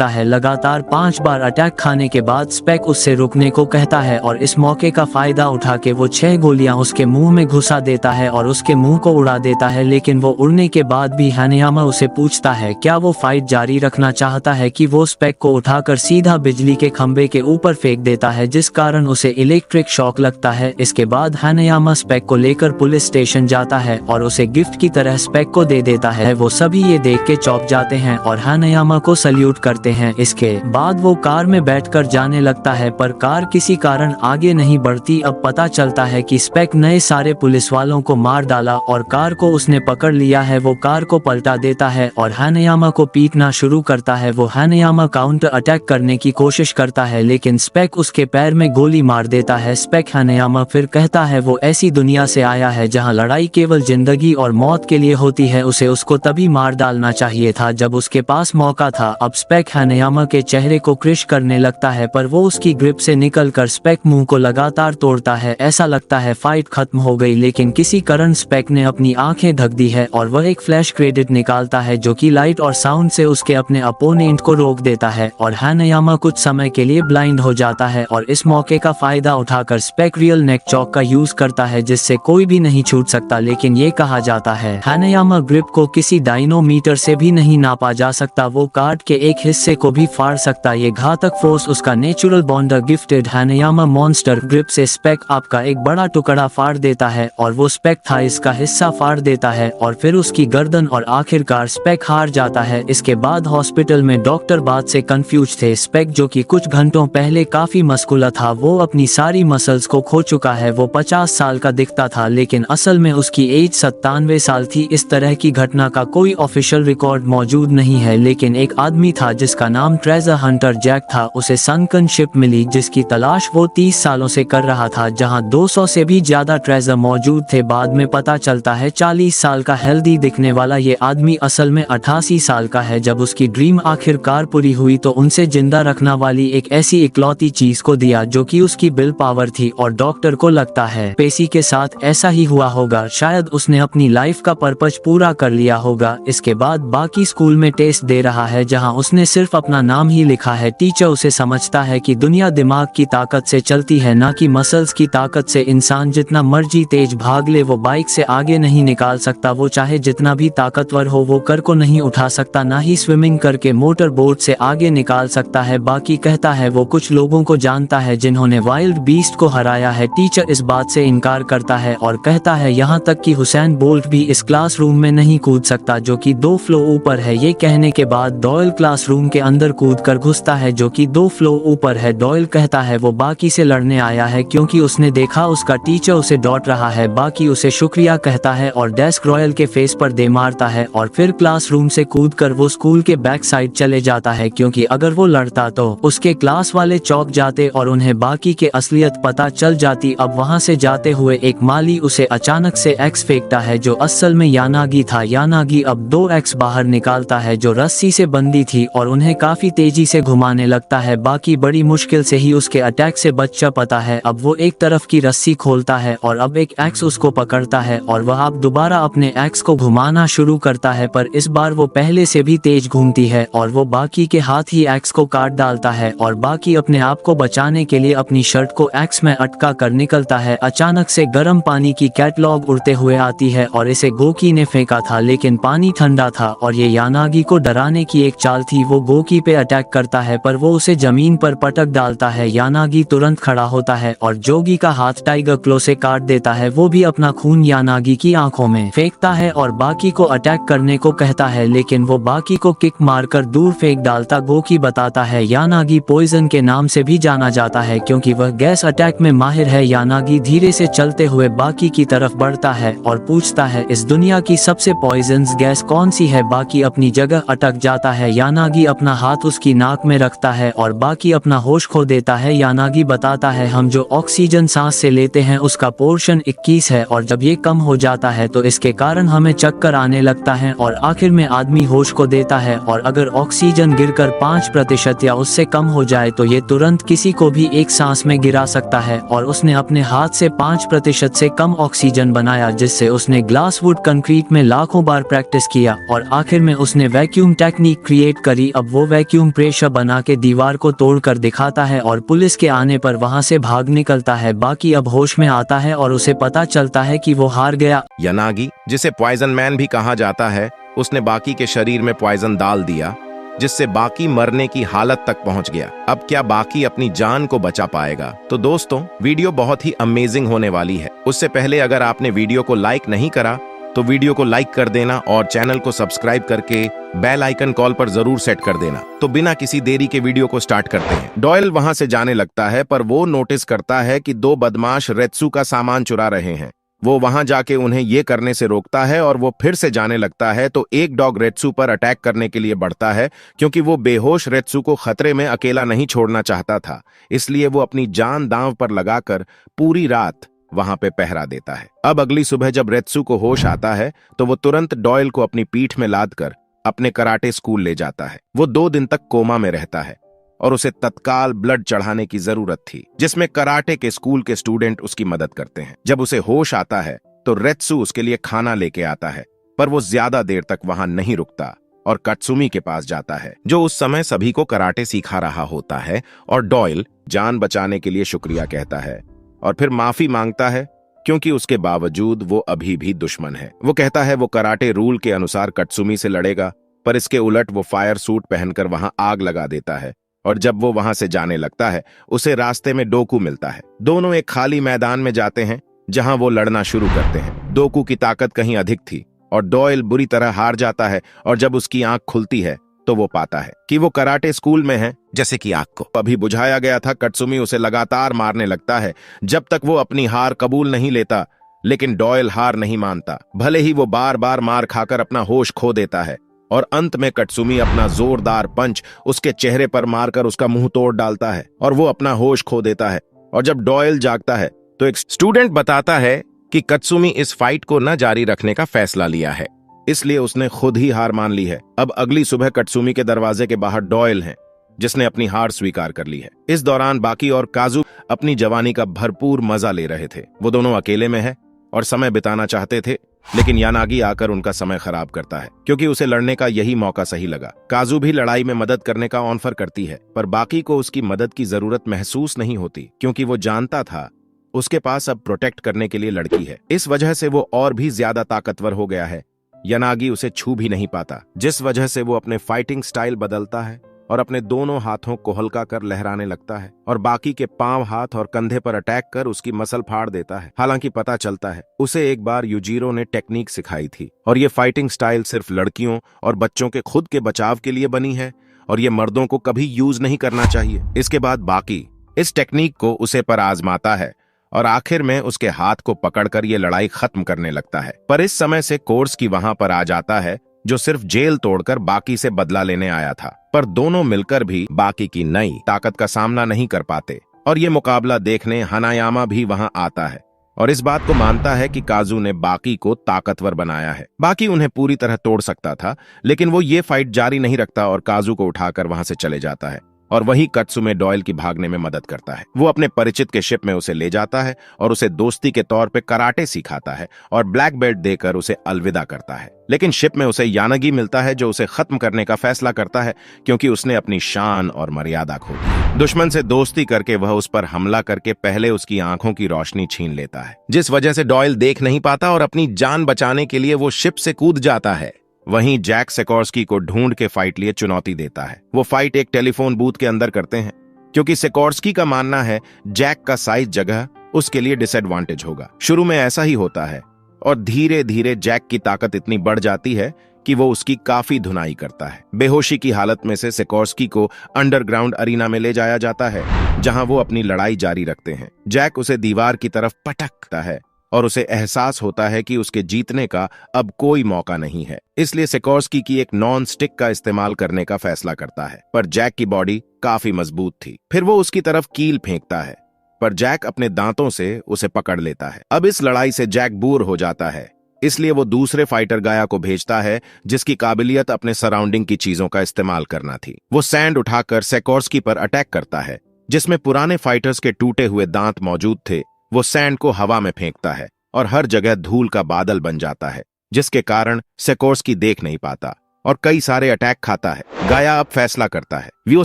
A: है। लगातार 5 बार अटैक खाने के बाद स्पेक उससे रुकने को कहता है और इस मौके का फायदा उठा के वो 6 गोलियां उसके मुंह में घुसा देता है और उसके मुंह को उड़ा देता है। लेकिन वो उड़ने के बाद भी हानायामा उसे पूछता है क्या वो फाइट जारी रखना चाहता है कि वो स्पेक को उठाकर सीधा बिजली के खंभे के ऊपर फेंक देता है जिस कारण उसे इलेक्ट्रिक शॉक लगता है। इसके बाद हानायामा स्पेक को लेकर पुलिस स्टेशन जाता है और उसे उसे गिफ्ट की तरह स्पेक को दे देता है। वो सभी ये देख के चौंक जाते हैं और हानायामा को सल्यूट करते हैं। इसके बाद वो कार में बैठकर जाने लगता है, पर कार किसी कारण आगे नहीं बढ़ती। अब पता चलता है कि स्पेक नए सारे पुलिस वालों को मार डाला और कार को उसने पकड़ लिया है। वो कार को पलटा देता है और हानायामा को पीटना शुरू करता है। वो हानायामा काउंटर अटैक करने की कोशिश करता है, लेकिन स्पेक उसके पैर में गोली मार देता है। स्पेक हानायामा फिर कहता है वो ऐसी दुनिया से आया है जहां लड़ाई केवल जिंदगी और मौत के लिए होती है। उसे उसको तभी मार डालना चाहिए था जब उसके पास मौका था। अब स्पेक हानायामा के चेहरे को क्रश करने लगता है, पर वो उसकी ग्रिप से निकलकर स्पेक मुंह को लगातार तोड़ता है। ऐसा लगता है फाइट खत्म हो गई, लेकिन किसी कारण स्पेक ने अपनी आंखें ढक दी है और वह एक फ्लैश क्रेडिट निकालता है जो कि लाइट और साउंड से उसके अपने अपोनेंट को रोक देता है और हानायामा कुछ समय के लिए ब्लाइंड हो जाता है। और इस मौके का फायदा उठाकर स्पेक रियल नेक चौक का यूज करता है, जिससे कोई भी नहीं छूट सकता। लेकिन ये कहा जाता है हानायामा ग्रिप को किसी डायनोमीटर से भी नहीं नापा जा सकता। वो कार्ड के एक हिस्से को भी फाड़ सकता। ये घातक फोर्स उसका नेचुरल बॉन्डर गिफ्टेड हानायामा मॉन्स्टर ग्रिप से स्पेक आपका एक बड़ा टुकड़ा फाड़ देता है और वो स्पेक थाइस का हिस्सा फाड़ देता है और फिर उसकी गर्दन और आखिरकार स्पेक हार जाता है। इसके बाद हॉस्पिटल में डॉक्टर बात से कंफ्यूज थे। स्पेक जो कि कुछ घंटों पहले काफी मस्कुलर था, वो अपनी सारी मसल्स को खो चुका है। वो 50 साल का दिखता था, लेकिन असल में उसकी एज 97 साल थी। इस तरह की घटना का कोई ऑफिशियल रिकॉर्ड मौजूद नहीं है, लेकिन एक आदमी था जिसका नाम ट्रेजर हंटर जैक था। उसे सनकन शिप मिली जिसकी तलाश वो 30 सालों से कर रहा था, जहां 200 से भी ज्यादा ट्रेजर मौजूद थे। बाद में पता चलता है 40 साल का हेल्दी दिखने वाला ये आदमी असल में 88 साल का है। जब उसकी ड्रीम आखिरकार पूरी हुई तो उनसे जिंदा रखना वाली एक ऐसी इकलौती चीज को दिया जो कि उसकी विल पावर थी और डॉक्टर को लगता है पेसी के साथ ऐसा ही हुआ होगा। शायद उसने अपनी लाइफ का पर्पज पूरा कर लिया होगा। इसके बाद बाकी स्कूल में टेस्ट दे रहा है जहां उसने सिर्फ अपना नाम ही लिखा है। टीचर उसे समझता है कि दुनिया दिमाग की ताकत से चलती है, ना कि मसल्स की ताकत से। इंसान जितना मर्जी तेज भाग ले वो बाइक से आगे नहीं निकाल सकता। वो चाहे जितना भी ताकतवर हो वो कर को नहीं उठा सकता, ना ही स्विमिंग करके मोटर बोट से आगे निकाल सकता है। बाकी कहता है वो कुछ लोगों को जानता है जिन्होंने वाइल्ड बीस्ट को हराया है। टीचर इस बात से इनकार करता है और कहता है यहाँ तक कि हुसैन बोल्ट भी इस क्लासरूम में नहीं कूद सकता जो कि 2 फ्लोर ऊपर है। ये कहने के बाद डॉयल क्लासरूम के अंदर कूद कर घुसता है जो कि 2 फ्लोर ऊपर है। डॉयल कहता है वो बाकी से लड़ने आया है क्योंकि उसने देखा उसका टीचर उसे डांट रहा है। बाकी उसे शुक्रिया कहता है और डेस्क रॉयल के फेस पर दे मारता है और फिर क्लासरूम से कूदकर वो स्कूल के बैक साइड चले जाता है, क्योंकि अगर वो लड़ता तो उसके क्लास वाले चौंक जाते और उन्हें बाकी के असलियत पता चल जाती। अब वहाँ से जाते हुए एक माली उसे अचानक से एक्स फेंकता है जो असल में यानागी था। यानागी अब 2 एक्स बाहर निकालता है जो रस्सी से बंधी थी और उन्हें काफी तेजी से घुमाने लगता है। बाकी बड़ी मुश्किल से ही उसके अटैक से बच पाता है। अब वो एक तरफ की रस्सी खोलता है और अब एक एक्स उसको पकड़ता है और वह अब दोबारा अपने एक्स को घुमाना शुरू करता है, पर इस बार वो पहले से भी तेज घूमती है और वो बाकी के हाथ ही एक्स को काट डालता है और बाकी अपने आप को बचाने के लिए अपनी शर्ट को एक्स में अटका कर निकलता है। अचानक से गर्म पानी की कैटलॉग उड़ते हुए आती है और इसे गोकी ने फेंका था, लेकिन पानी ठंडा था और ये यानागी को डराने की एक चाल थी। वो गोकी पे अटैक करता है पर वो उसे जमीन पर पटक डालता है। यानागी तुरंत खड़ा होता है और जोगी का हाथ टाइगर क्लो से काट देता है। वो भी अपना खून यानागी की आंखों में फेंकता है और बाकी को अटैक करने को कहता है, लेकिन वो बाकी को किक मारकर दूर फेंक डालता। गोकी बताता है यानागी पॉइजन के नाम से भी जाना जाता है क्योंकि वह गैस अटैक में माहिर है। यानागी धीरे से चलते हुए बाकी की तरफ बढ़ता है और पूछता है इस दुनिया की सबसे पॉइजनस गैस कौन सी है। बाकी अपनी जगह अटक जाता है। यानागी अपना हाथ उसकी नाक में रखता है और बाकी अपना होश खो देता है। यानागी बताता है हम जो ऑक्सीजन सांस से लेते हैं उसका पोर्शन 21 है और जब ये कम हो जाता है तो इसके कारण हमें चक्कर आने लगता है और आखिर में आदमी होश को देता है। और अगर ऑक्सीजन गिरकर 5% या उससे कम हो जाए तो ये तुरंत किसी को भी एक सांस में गिरा सकता है। और उसने अपने हाथ से 5% से कम ऑक्सीजन बनाया, जिससे उसने ग्लास वुड कंक्रीट में लाखों बार प्रैक्टिस किया और आखिर में उसने वैक्यूम टेक्निक क्रिएट करी। अब वो वैक्यूम प्रेशर बना के दीवार को तोड़कर दिखाता है और पुलिस के आने पर वहाँ से भाग निकलता है। बाकी अब होश में आता है और उसे पता चलता है कि वो हार गया।
B: यानागी, जिसे पॉइजन मैन भी कहा जाता है, उसने बाकी के शरीर में पॉइजन डाल दिया जिससे बाकी मरने की हालत तक पहुंच गया। अब क्या बाकी अपनी जान को बचा पाएगा? तो दोस्तों, वीडियो बहुत ही अमेजिंग होने वाली है। उससे पहले अगर आपने वीडियो को लाइक नहीं करा तो वीडियो को लाइक कर देना और चैनल को सब्सक्राइब करके बेल आइकन कॉल पर जरूर सेट कर देना। तो बिना किसी देरी के वीडियो को स्टार्ट करते हैं। डॉयल वहां से जाने लगता है, पर वो नोटिस करता है कि दो बदमाश रेत्सु का सामान चुरा रहे हैं। वो वहां जाके उन्हें ये करने से रोकता है और वो फिर से जाने लगता है तो एक डॉग रेत्सु पर अटैक करने के लिए बढ़ता है, क्योंकि वो बेहोश रेत्सु को खतरे में अकेला नहीं छोड़ना चाहता था। इसलिए वो अपनी जान दांव पर लगाकर पूरी रात वहां पे पहरा देता है। अब अगली सुबह जब रेत्सु को होश आता है तो वो तुरंत डॉयल को अपनी पीठ में लादकर अपने कराटे स्कूल ले जाता है। वो 2 दिन तक कोमा में रहता है और उसे तत्काल ब्लड चढ़ाने की जरूरत थी, जिसमें कराटे के स्कूल के स्टूडेंट उसकी मदद करते हैं। जब उसे होश आता है तो रेत्सु उसके लिए खाना लेके आता है, पर वो ज्यादा देर तक वहां नहीं रुकता और कत्सुमी के पास जाता है, जो उस समय सभी को कराटे सिखा रहा होता है। और डॉयल जान बचाने के लिए शुक्रिया कहता है और फिर माफी मांगता है, क्योंकि उसके बावजूद वो अभी भी दुश्मन है। वो कहता है वो कराटे रूल के अनुसार कत्सुमी से लड़ेगा, पर इसके उलट वो फायर सूट पहनकर वहां आग लगा देता है। और जब वो वहां से जाने लगता है उसे रास्ते में डोकू मिलता है। दोनों एक खाली मैदान में जाते हैं जहां वो लड़ना शुरू करते हैं। डोकू की ताकत कहीं अधिक थी और डॉयल बुरी तरह हार जाता है, और जब उसकी आंख खुलती है तो वो पाता है कि वो कराटे स्कूल में है, जैसे कि आग को अभी बुझाया गया था। कत्सुमी उसे लगातार मारने लगता है जब तक वो अपनी हार कबूल नहीं लेता, लेकिन डॉयल हार नहीं मानता। भले ही वो बार बार मार खाकर अपना होश खो देता है, और अंत में कत्सुमी अपना जोरदार पंच उसके चेहरे पर मारकर उसका मुंह तोड़ डालता है और वो अपना होश खो देता है। और जब डॉयल जागता है तो एक स्टूडेंट बताता है कि कत्सुमी इस फाइट को न जारी रखने का फैसला लिया है, इसलिए उसने खुद ही हार मान ली है। अब अगली सुबह कत्सुमी के दरवाजे के बाहर डॉयल है, जिसने अपनी हार स्वीकार कर ली है। इस दौरान बाकी और काजू अपनी जवानी का भरपूर मजा ले रहे थे। वो दोनों अकेले में है और समय बिताना चाहते थे, लेकिन यानागी आकर उनका समय खराब करता है, क्योंकि उसे लड़ने का यही मौका सही लगा। काजू भी लड़ाई में मदद करने का ऑफर करती है, पर बाकी को उसकी मदद की जरूरत महसूस नहीं होती, क्योंकि वो जानता था उसके पास अब प्रोटेक्ट करने के लिए लड़की है। इस वजह से वो और भी ज्यादा ताकतवर हो गया है। यानागी उसे छू भी नहीं पाता, जिस वजह से वो अपने फाइटिंग स्टाइल बदलता है और अपने दोनों हाथों को हल्का कर लहराने लगता है और बाकी के पांव, हाथ और कंधे पर अटैक कर उसकी मसल फाड़ देता है। हालांकि पता चलता है उसे एक बार युजीरो ने टेक्निक सिखाई थी और ये फाइटिंग स्टाइल सिर्फ लड़कियों और बच्चों के खुद के बचाव के लिए बनी है और ये मर्दों को कभी यूज नहीं करना चाहिए। इसके बाद बाकी इस टेक्निक को उसे पर आजमाता है और आखिर में उसके हाथ को पकड़कर ये लड़ाई खत्म करने लगता है। पर इस समय से कोर्स की वहां पर आ जाता है, जो सिर्फ जेल तोड़कर बाकी से बदला लेने आया था। पर दोनों मिलकर भी बाकी की नई ताकत का सामना नहीं कर पाते और ये मुकाबला देखने हनायामा भी वहां आता है और इस बात को मानता है कि काजू ने बाकी को ताकतवर बनाया है। बाकी उन्हें पूरी तरह तोड़ सकता था, लेकिन वो ये फाइट जारी नहीं रखता और काजू को उठाकर वहां से चले जाता है और वही कत्सुमे डॉयल की भागने में मदद करता है। वो अपने परिचित के शिप में उसे ले जाता है और उसे दोस्ती के तौर पे कराटे सिखाता है और ब्लैक बेल्ट देकर उसे अलविदा करता है। लेकिन शिप में उसे यानागी मिलता है, जो उसे खत्म करने का फैसला करता है, क्योंकि उसने अपनी शान और मर्यादा खो दी। दुश्मन से दोस्ती करके वह उस पर हमला करके पहले उसकी आंखों की रोशनी छीन लेता है, जिस वजह से डॉयल देख नहीं पाता और अपनी जान बचाने के लिए वो शिप से कूद जाता है। वहीं जैक सिकोर्स्की को ढूंढ के फाइट लिए चुनौती देता है। वो फाइट एक टेलीफोन बूथ के अंदर करते हैं, क्योंकि सिकोर्स्की का मानना है जैक का साइज जगह उसके लिए डिसएडवांटेज होगा। शुरू में ऐसा ही होता है और धीरे धीरे जैक की ताकत इतनी बढ़ जाती है कि वो उसकी काफी धुनाई करता है। बेहोशी की हालत में से सिकोर्स्की को अंडरग्राउंड अरीना में ले जाया जाता है, जहां वो अपनी लड़ाई जारी रखते हैं। जैक उसे दीवार की तरफ पटकता है और उसे एहसास होता है कि उसके जीतने का अब कोई मौका नहीं है, इसलिए सिकोर्स्की की एक नॉन स्टिक का इस्तेमाल करने का फैसला करता है। पर जैक की बॉडी काफी मजबूत थी। फिर वो उसकी तरफ कील फेंकता है, पर जैक अपने दांतों से उसे पकड़ लेता है। अब इस लड़ाई से जैक बोर हो जाता है, इसलिए वो दूसरे फाइटर गाया को भेजता है, जिसकी काबिलियत अपने सराउंडिंग की चीजों का इस्तेमाल करना थी। वो सैंड उठाकर सिकोर्स्की पर अटैक करता है, जिसमें पुराने फाइटर्स के टूटे हुए दांत मौजूद थे। वो सैंड को हवा में फेंकता है और हर जगह धूल का बादल बन जाता है, जिसके कारण सिकोर्स्की देख नहीं पाता और कई सारे अटैक खाता है। गाया अब फैसला करता है वो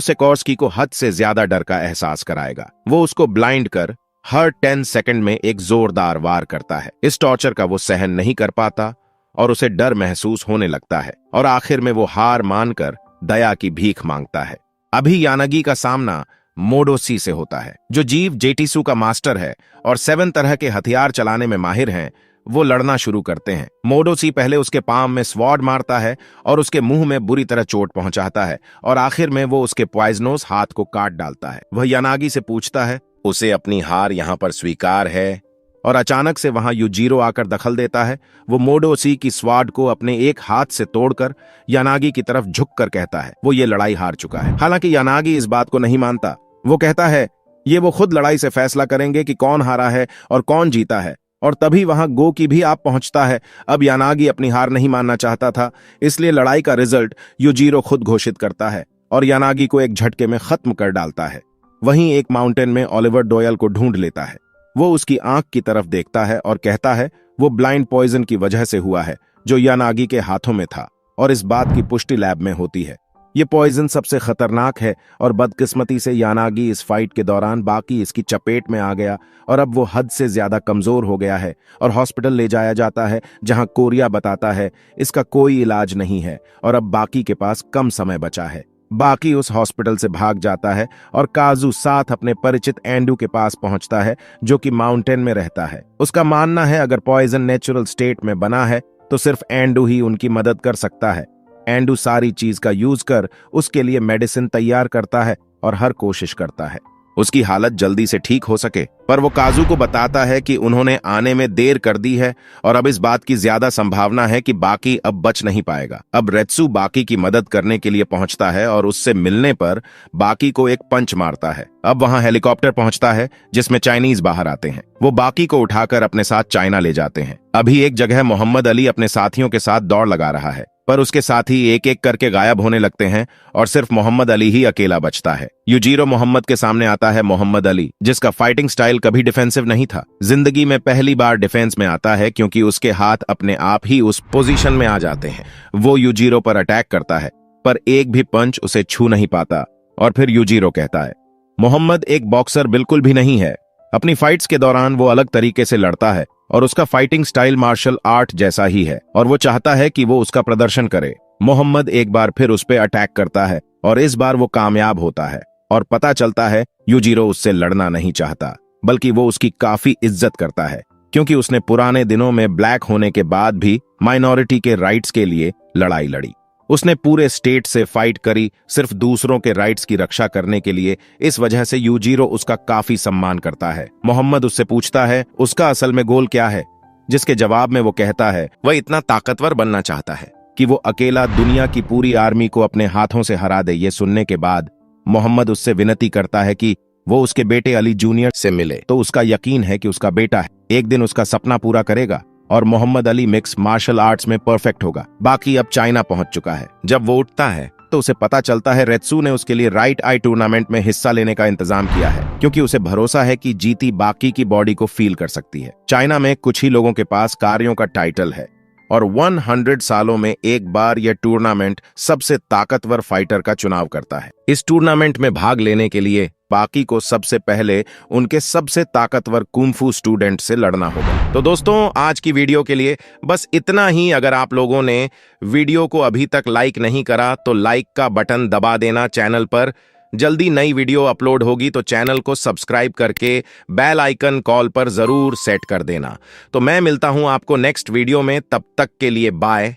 B: सिकोर्स्की को हद से ज्यादा डर का एहसास कराएगा। वो उसको ब्लाइंड कर हर 10 सेकंड में एक जोरदार वार करता है। इस टॉर्चर का वो सहन नहीं कर पाता और उसे डर महसूस होने लगता है और आखिर में वो हार मानकर दया की भीख मांगता है। अभी यानागी का सामना मोडोसी से होता है, जो जीव जेटिसु का मास्टर है और 7 तरह के हथियार चलाने में माहिर हैं। वो लड़ना शुरू करते हैं। मोडोसी पहले उसके पाम में स्वॉर्ड मारता है और उसके मुंह में बुरी तरह चोट पहुंचाता है और आखिर में वो उसके पॉइजनोस हाथ को काट डालता है। वह यानागी से पूछता है, उसे अपनी हार यहाँ पर स्वीकार है? और अचानक से वहां युजीरो आकर दखल देता है। वो मोडोसी की स्वॉर्ड को अपने एक हाथ से तोड़कर यानागी की तरफ झुककर कहता है वो ये लड़ाई हार चुका है। हालांकि यानागी इस बात को नहीं मानता। वो कहता है ये वो खुद लड़ाई से फैसला करेंगे कि कौन हारा है और कौन जीता है। और तभी वहां गो की भी आप पहुंचता है। अब यानागी अपनी हार नहीं मानना चाहता था, इसलिए लड़ाई का रिजल्ट युजीरो खुद घोषित करता है और यानागी को एक झटके में खत्म कर डालता है। वहीं एक माउंटेन में ओलिवर डॉयल को ढूंढ लेता है। वो उसकी आंख की तरफ देखता है और कहता है वो ब्लाइंड पॉइजन की वजह से हुआ है जो यानागी के हाथों में था, और इस बात की पुष्टि लैब में होती है। ये पॉइजन सबसे खतरनाक है और बदकिस्मती से यानागी इस फाइट के दौरान बाकी इसकी चपेट में आ गया और अब वो हद से ज्यादा कमजोर हो गया है और हॉस्पिटल ले जाया जाता है, जहां कोरिया बताता है इसका कोई इलाज नहीं है और अब बाकी के पास कम समय बचा है। बाकी उस हॉस्पिटल से भाग जाता है और काजू साथ अपने परिचित एंडू के पास पहुंचता है जो कि माउंटेन में रहता है। उसका मानना है अगर पॉइजन नेचुरल स्टेट में बना है तो सिर्फ एंडू ही उनकी मदद कर सकता है। एंडू सारी चीज का यूज कर उसके लिए मेडिसिन तैयार करता है और हर कोशिश करता है उसकी हालत जल्दी से ठीक हो सके, पर वो काजू को बताता है कि उन्होंने आने में देर कर दी है और अब इस बात की ज्यादा संभावना है कि बाकी अब बच नहीं पाएगा। अब रेत्सु बाकी की मदद करने के लिए पहुंचता है और उससे मिलने पर बाकी को एक पंच मारता है। अब वहां हेलीकॉप्टर पहुंचता है जिसमें चाइनीज बाहर आते हैं। वो बाकी को उठाकर अपने साथ चाइना ले जाते हैं। अभी एक जगह मोहम्मद अली अपने साथियों के साथ दौड़ लगा रहा है, पर उसके साथी एक एक करके गायब होने लगते हैं और सिर्फ मोहम्मद अली ही अकेला बचता है। युजीरो मोहम्मद के सामने आता है। मोहम्मद अली, जिसका फाइटिंग स्टाइल कभी डिफेंसिव नहीं था, जिंदगी में पहली बार डिफेंस में आता है क्योंकि उसके हाथ अपने आप ही उस पोजीशन में आ जाते हैं। वो युजीरो पर अटैक करता है, पर एक भी पंच उसे छू नहीं पाता और फिर युजीरो कहता है मोहम्मद एक बॉक्सर बिल्कुल भी नहीं है। अपनी फाइट्स के दौरान वो अलग तरीके से लड़ता है और उसका फाइटिंग स्टाइल मार्शल आर्ट जैसा ही है और वो चाहता है कि वो उसका प्रदर्शन करे। मोहम्मद एक बार फिर उस पे अटैक करता है और इस बार वो कामयाब होता है और पता चलता है युजीरो उससे लड़ना नहीं चाहता, बल्कि वो उसकी काफी इज्जत करता है क्योंकि उसने पुराने दिनों में ब्लैक होने के बाद भी माइनॉरिटी के राइट्स के लिए लड़ाई लड़ी। उसने पूरे स्टेट से फाइट करी सिर्फ दूसरों के राइट्स की रक्षा करने के लिए। इस वजह से युजीरो उसका काफी सम्मान करता है। मोहम्मद उससे पूछता है उसका असल में गोल क्या है, जिसके जवाब में वो कहता है वह इतना ताकतवर बनना चाहता है कि वो अकेला दुनिया की पूरी आर्मी को अपने हाथों से हरा दे। ये सुनने के बाद मोहम्मद उससे विनती करता है कि वो उसके बेटे अली जूनियर से मिले, तो उसका यकीन है कि उसका बेटा एक दिन उसका सपना पूरा करेगा और Muhammad Ali mix martial arts में परफेक्ट होगा। बाकी अब चाइना पहुंच चुका है। जब वो उठता है तो उसे पता चलता है रेत्सु ने उसके लिए राइट आई टूर्नामेंट में हिस्सा लेने का इंतजाम किया है क्योंकि उसे भरोसा है कि जीती बाकी की बॉडी को फील कर सकती है। चाइना में कुछ ही लोगों के पास कार्यों का टाइटल है और 100 सालों में एक बार यह टूर्नामेंट सबसे ताकतवर फाइटर का चुनाव करता है। इस टूर्नामेंट में भाग लेने के लिए बाकी को सबसे पहले उनके सबसे ताकतवर कुंफू स्टूडेंट से लड़ना होगा। तो दोस्तों आज की वीडियो के लिए बस इतना ही। अगर आप लोगों ने वीडियो को अभी तक लाइक नहीं करा तो लाइक का बटन दबा देना। चैनल पर जल्दी नई वीडियो अपलोड होगी तो चैनल को सब्सक्राइब करके बेल आइकन कॉल पर जरूर सेट कर देना। तो मैं मिलता हूं आपको नेक्स्ट वीडियो में, तब तक के लिए बाय।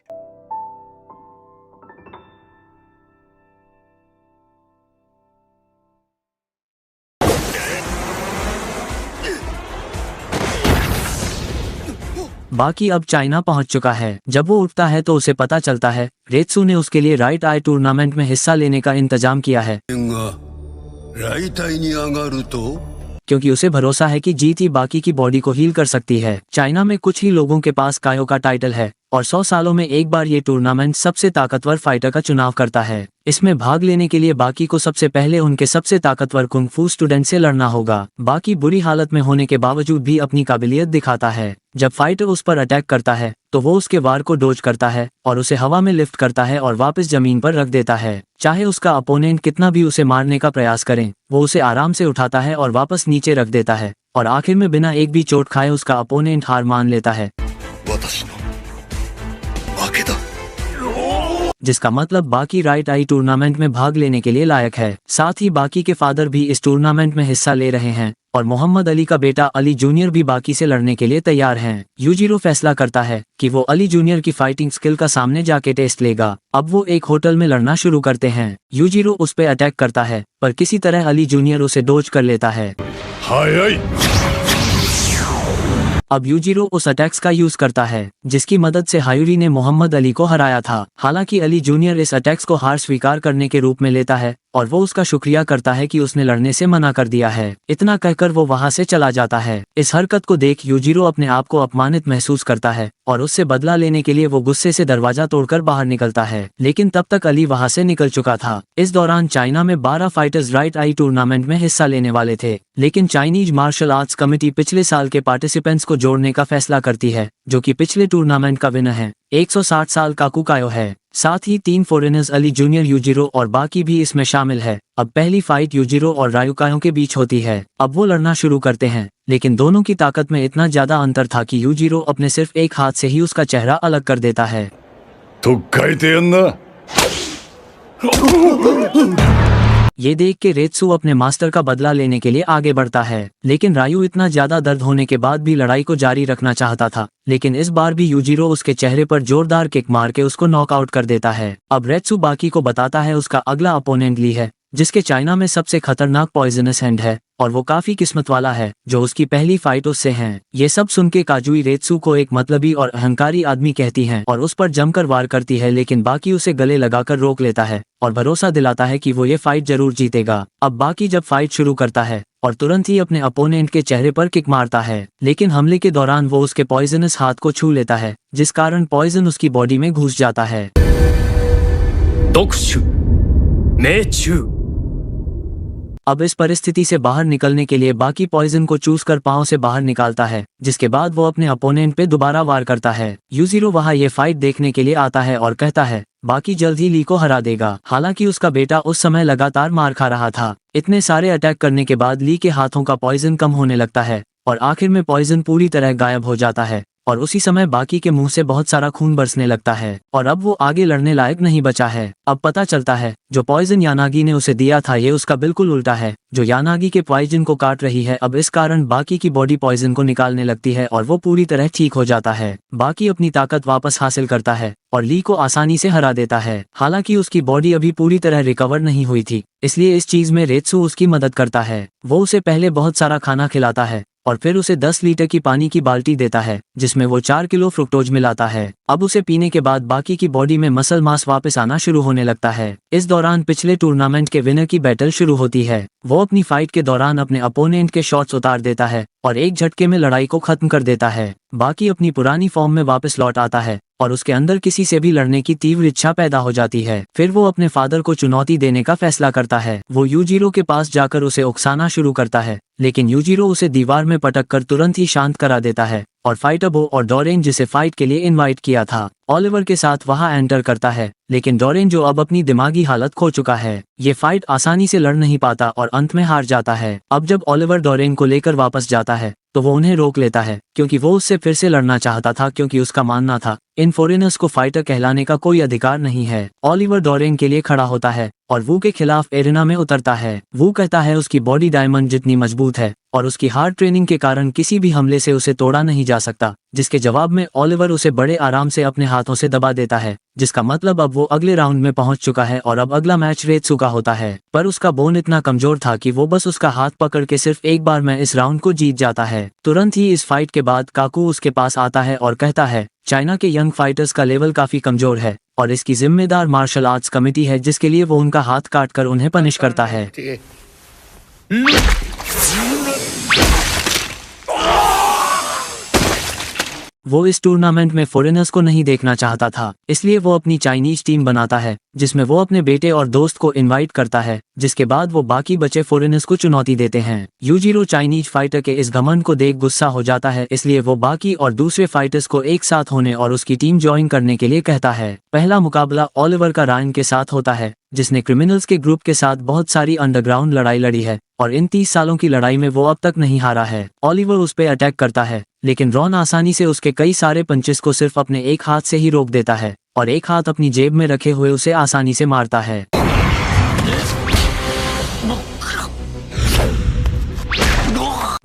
A: बाकी अब चाइना पहुंच चुका है। जब वो उठता है तो उसे पता चलता है रेत्सु ने उसके लिए राइट आई टूर्नामेंट में हिस्सा लेने का इंतजाम किया है क्योंकि उसे भरोसा है कि जीत ही बाकी की बॉडी को हील कर सकती है। चाइना में कुछ ही लोगों के पास कायो का टाइटल है और 100 सालों में एक बार ये टूर्नामेंट सबसे ताकतवर फाइटर का चुनाव करता है। इसमें भाग लेने के लिए बाकी को सबसे पहले उनके सबसे ताकतवर कुंग-फू स्टूडेंट से लड़ना होगा। बाकी बुरी हालत में होने के बावजूद भी अपनी काबिलियत दिखाता है। जब फाइटर उस पर अटैक करता है तो वो उसके वार को डोज करता है और उसे हवा में लिफ्ट करता है और वापस जमीन पर रख देता है। चाहे उसका अपोनेंट कितना भी उसे मारने का प्रयास करें, वो उसे आराम से उठाता है और वापस नीचे रख देता है और आखिर में बिना एक भी चोट खाए उसका अपोनेंट हार मान लेता है, जिसका मतलब बाकी राइट आई टूर्नामेंट में भाग लेने के लिए लायक है। साथ ही बाकी के फादर भी इस टूर्नामेंट में हिस्सा ले रहे हैं और मोहम्मद अली का बेटा अली जूनियर भी बाकी से लड़ने के लिए तैयार हैं। यूजिरो फैसला करता है कि वो अली जूनियर की फाइटिंग स्किल का सामने जाके टेस्ट लेगा। अब वो एक होटल में लड़ना शुरू करते हैं। यूजिरो उस पे अटैक करता है पर किसी तरह अली जूनियर उसे डोज कर लेता है। अब यूजिरो उस अटैक्स का यूज करता है जिसकी मदद से हायुरी ने मोहम्मद अली को हराया था। हालांकि अली जूनियर इस अटैक्स को हार स्वीकार करने के रूप में लेता है और वो उसका शुक्रिया करता है कि उसने लड़ने से मना कर दिया है। इतना कहकर वो वहां से चला जाता है। इस हरकत को देख यूजिरो अपने आप को अपमानित महसूस करता है और उससे बदला लेने के लिए वो गुस्से से दरवाजा तोड़कर बाहर निकलता है, लेकिन तब तक अली वहां से निकल चुका था। इस दौरान चाइना में 12 फाइटर्स राइट आई टूर्नामेंट में हिस्सा लेने वाले थे, लेकिन चाइनीज मार्शल आर्ट्स कमेटी पिछले साल के पार्टिसिपेंट्स को जोड़ने का फैसला करती है, जो कि पिछले टूर्नामेंट का विनर है। 160 साल का कुकायो है। साथ ही 3 फॉरेनर्स अली जूनियर, यूजिरो और बाकी भी इसमें शामिल है। अब पहली फाइट यूजिरो और रायुकायो के बीच होती है। अब वो लड़ना शुरू करते हैं, लेकिन दोनों की ताकत में इतना ज्यादा अंतर था कि यूजिरो अपने सिर्फ एक हाथ से ही उसका चेहरा अलग कर देता है। ये देख के रेत्सु अपने मास्टर का बदला लेने के लिए आगे बढ़ता है, लेकिन रायु इतना ज्यादा दर्द होने के बाद भी लड़ाई को जारी रखना चाहता था। लेकिन इस बार भी यूजिरो उसके चेहरे पर जोरदार किक मार के उसको नॉकआउट कर देता है। अब रेत्सु बाकी को बताता है उसका अगला अपोनेंट ली है, जिसके चाइना में सबसे खतरनाक पॉइजनस हैंड है और वो काफी किस्मत वाला है जो उसकी पहली फाइट उससे है। ये सब सुन के काजुई रेत्सु को एक मतलबी और अहंकारी आदमी कहती है और उस पर जमकर वार करती है, लेकिन बाकी उसे गले लगाकर रोक लेता है और भरोसा दिलाता है कि वो ये फाइट जरूर जीतेगा। अब बाकी जब फाइट शुरू करता है और तुरंत ही अपने अपोनेंट के चेहरे पर किक मारता है, लेकिन हमले के दौरान वो उसके पॉइजनस हाथ को छू लेता है, जिस कारण पॉइजन उसकी बॉडी में घुस जाता है। अब इस परिस्थिति से बाहर निकलने के लिए बाकी पॉइजन को चूस कर पांव से बाहर निकालता है, जिसके बाद वो अपने अपोनेंट पे दोबारा वार करता है। यूजिरो वहां ये फाइट देखने के लिए आता है और कहता है बाकी जल्द ही ली को हरा देगा। हालांकि उसका बेटा उस समय लगातार मार खा रहा था। इतने सारे अटैक करने के बाद ली के हाथों का पॉइजन कम होने लगता है और आखिर में पॉइजन पूरी तरह गायब हो जाता है और उसी समय बाकी के मुंह से बहुत सारा खून बरसने लगता है और अब वो आगे लड़ने लायक नहीं बचा है। अब पता चलता है जो पॉइजन यानागी ने उसे दिया था ये उसका बिल्कुल उल्टा है, जो यानागी के पॉइजन को काट रही है। अब इस कारण बाकी की बॉडी पॉइजन को निकालने लगती है और वो पूरी तरह ठीक हो जाता है। बाकी अपनी ताकत वापस हासिल करता है और ली को आसानी से हरा देता है। हालांकि उसकी बॉडी अभी पूरी तरह रिकवर नहीं हुई थी, इसलिए इस चीज में रेत्सु उसकी मदद करता है। वो उसे पहले बहुत सारा खाना खिलाता है और फिर उसे 10 लीटर की पानी की बाल्टी देता है, जिसमें वो 4 किलो फ्रुक्टोज मिलाता है। अब उसे पीने के बाद बाकी की बॉडी में मसल मास वापस आना शुरू होने लगता है। इस दौरान पिछले टूर्नामेंट के विनर की बैटल शुरू होती है। वो अपनी फाइट के दौरान अपने अपोनेंट के शॉट्स उतार देता है और एक झटके में लड़ाई को खत्म कर देता है। बाकी अपनी पुरानी फॉर्म में वापस लौट आता है और उसके अंदर किसी से भी लड़ने की तीव्र इच्छा पैदा हो जाती है। फिर वो अपने फादर को चुनौती देने का फैसला करता है। वो यूजिरो के पास जाकर उसे उकसाना शुरू करता है, लेकिन यूजिरो उसे दीवार में पटक कर तुरंत ही शांत करा देता है और फाइटर बो और डोरेन, जिसे फाइट के लिए इनवाइट किया था, ओलिवर के साथ वहां एंटर करता है। लेकिन डोरेन, जो अब अपनी दिमागी हालत खो चुका है, ये फाइट आसानी से लड़ नहीं पाता और अंत में हार जाता है। अब जब ओलिवर डोरेन को लेकर वापस जाता है तो वो उन्हें रोक लेता है, क्योंकि वो उससे फिर से लड़ना चाहता था, क्योंकि उसका मानना था इन फॉरेनर्स को फाइटर कहलाने का कोई अधिकार नहीं है। ओलिवर डोरेन के लिए खड़ा होता है और वू के खिलाफ एरेना में उतरता है। वू कहता है उसकी बॉडी डायमंड जितनी मजबूत है और उसकी हार्ड ट्रेनिंग के कारण किसी भी हमले से उसे तोड़ा नहीं जा सकता, जिसके जवाब में ओलिवर उसे बड़े आराम से अपने हाथों से दबा देता है, जिसका मतलब अब वो अगले राउंड में पहुंच चुका है और अब अगला मैच रेत्सु का होता है। पर उसका बोन इतना कमजोर था कि वो बस उसका हाथ पकड़ के सिर्फ एक बार में इस राउंड को जीत जाता है। तुरंत ही इस फाइट के बाद काकू उसके पास आता है और कहता है चाइना के यंग फाइटर्स का लेवल काफी कमजोर है और इसकी जिम्मेदार मार्शल आर्ट्स कमेटी है, जिसके लिए वो उनका हाथ काट कर उन्हें पनिश करता है। वो इस टूर्नामेंट में फॉरेनर्स को नहीं देखना चाहता था, इसलिए वो अपनी चाइनीज टीम बनाता है, जिसमें वो अपने बेटे और दोस्त को इनवाइट करता है, जिसके बाद वो बाकी बचे फॉरेनर्स को चुनौती देते हैं। यूजिरो चाइनीज फाइटर के इस घमंड को देख गुस्सा हो जाता है, इसलिए वो बाकी और दूसरे फाइटर्स को एक साथ होने और उसकी टीम ज्वाइन करने के लिए कहता है। पहला मुकाबला ओलिवर का रायन के साथ होता है, जिसने क्रिमिनल्स के ग्रुप के साथ बहुत सारी अंडरग्राउंड लड़ाई लड़ी है और इन 30 सालों की लड़ाई में वो अब तक नहीं हारा है। ओलिवर उस पे अटैक करता है, लेकिन रॉन आसानी से उसके कई सारे पंचेस को सिर्फ अपने एक हाथ से ही रोक देता है और एक हाथ अपनी जेब में रखे हुए उसे आसानी से मारता है।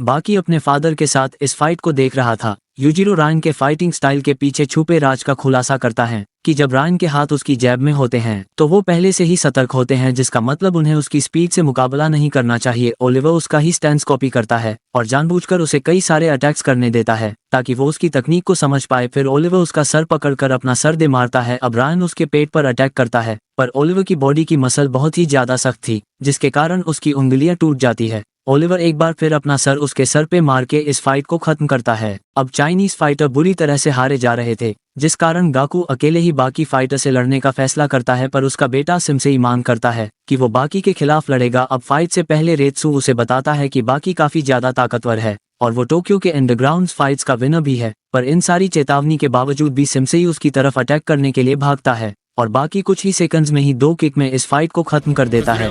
A: बाकी अपने फादर के साथ इस फाइट को देख रहा था। यूजिरो रायन के फाइटिंग स्टाइल के पीछे छुपे राज का खुलासा करता है कि जब रायन के हाथ उसकी जैब में होते हैं तो वो पहले से ही सतर्क होते हैं, जिसका मतलब उन्हें उसकी स्पीड से मुकाबला नहीं करना चाहिए। ओलिवर उसका ही स्टैंस कॉपी करता है और जानबूझकर उसे कई सारे अटैक्स करने देता है ताकि वो उसकी तकनीक को समझ पाए। फिर ओलिवर उसका सर पकड़कर अपना सर दे मारता है। अब रायन उसके पेट पर अटैक करता है, पर ओलिवर की बॉडी की मसल बहुत ही ज्यादा सख्त थी, जिसके कारण उसकी उंगलियां टूट जाती है। ओलिवर एक बार फिर अपना सर उसके सर पे मार के इस फाइट को खत्म करता है। अब चाइनीज फाइटर बुरी तरह से हारे जा रहे थे, जिस कारण गाकू अकेले ही बाकी फाइटर से लड़ने का फैसला करता है, पर उसका बेटा सिमसेई मांग करता है कि वो बाकी के खिलाफ लड़ेगा। अब फाइट से पहले रेत्सु उसे बताता है कि बाकी काफी ज्यादा ताकतवर है और वो टोक्यो के अंडरग्राउंड फाइट्स का विनर भी है, पर इन सारी चेतावनी के बावजूद भी सिमसेई उसकी तरफ अटैक करने के लिए भागता है और बाकी कुछ ही सेकंड्स में ही 2 किक में इस फाइट को खत्म कर देता है।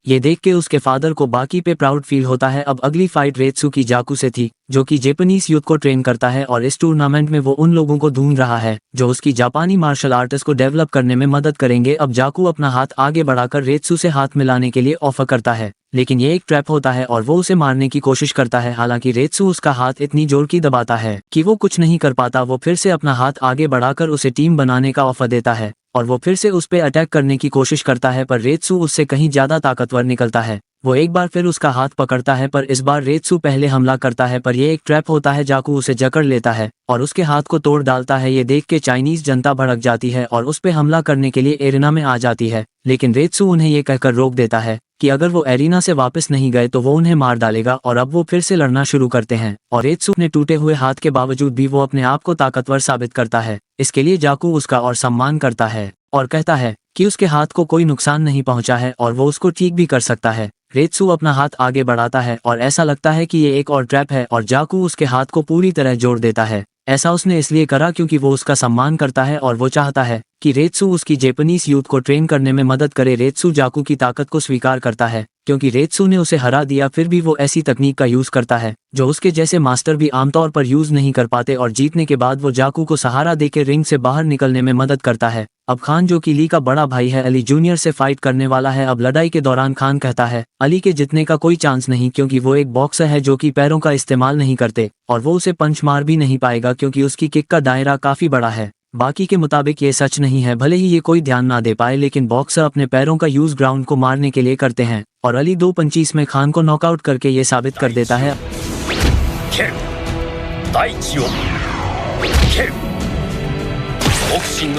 A: ये देख के उसके फादर को बाकी पे प्राउड फील होता है। अब अगली फाइट रेत्सु की जाकू से थी, जो कि जापानीज यूथ को ट्रेन करता है और इस टूर्नामेंट में वो उन लोगों को ढूंढ रहा है जो उसकी जापानी मार्शल आर्ट्स को डेवलप करने में मदद करेंगे। अब जाकू अपना हाथ आगे बढ़ाकर रेत्सु से हाथ मिलाने के लिए ऑफर करता है, लेकिन ये एक ट्रैप होता है और वो उसे मारने की कोशिश करता है। हालांकि रेत्सु उसका हाथ इतनी जोर की दबाता है कि वो कुछ नहीं कर पाता। वो फिर से अपना हाथ आगे बढ़ाकर उसे टीम बनाने का ऑफर देता है और वो फिर से उस पे अटैक करने की कोशिश करता है, पर रेत्सु उससे कहीं ज्यादा ताकतवर निकलता है। वो एक बार फिर उसका हाथ पकड़ता है, पर इस बार रेत्सु पहले हमला करता है, पर ये एक ट्रैप होता है। जाकू उसे जकड़ लेता है और उसके हाथ को तोड़ डालता है। ये देख के चाइनीज जनता भड़क जाती है और उस पे हमला करने के लिए एरिना में आ जाती है, लेकिन रेत्सु उन्हें ये कहकर रोक देता है कि अगर वो एरिना से वापस नहीं गए तो वो उन्हें मार डालेगा। और अब वो फिर से लड़ना शुरू करते हैं और रेत्सु ने टूटे हुए हाथ के बावजूद भी वो अपने आप को ताकतवर साबित करता है। इसके लिए जाकू उसका और सम्मान करता है और कहता है कि उसके हाथ को कोई नुकसान नहीं पहुंचा है और वो उसको ठीक भी कर सकता है। रेत्सु अपना हाथ आगे बढ़ाता है और ऐसा लगता है कि ये एक और ट्रैप है और जाकू उसके हाथ को पूरी तरह जोड़ देता है। ऐसा उसने इसलिए करा क्योंकि वो उसका सम्मान करता है और वो चाहता है कि रेत्सु उसकी जापानीज यूथ को ट्रेन करने में मदद करे। रेत्सु जाकू की ताकत को स्वीकार करता है क्योंकि रेत्सु ने उसे हरा दिया, फिर भी वो ऐसी तकनीक का यूज करता है जो उसके जैसे मास्टर भी आमतौर पर यूज नहीं कर पाते, और जीतने के बाद वो जाकू को सहारा देकर रिंग से बाहर निकलने में मदद करता है। अब खान, जो कि ली का बड़ा भाई है, अली जूनियर से फाइट करने वाला है। अब लड़ाई के दौरान खान कहता है अली के जीतने का कोई चांस नहीं, क्योंकि वो एक बॉक्सर है जो कि पैरों का इस्तेमाल नहीं करते और वो उसे पंच मार भी नहीं पाएगा क्योंकि उसकी किक का दायरा काफी बड़ा है। बाकी के मुताबिक ये सच नहीं है, भले ही ये कोई ध्यान ना दे पाए, लेकिन बॉक्सर अपने पैरों का यूज ग्राउंड को मारने के लिए करते हैं और अली 2 पंचीस में खान को नॉकआउट करके ये साबित कर देता है।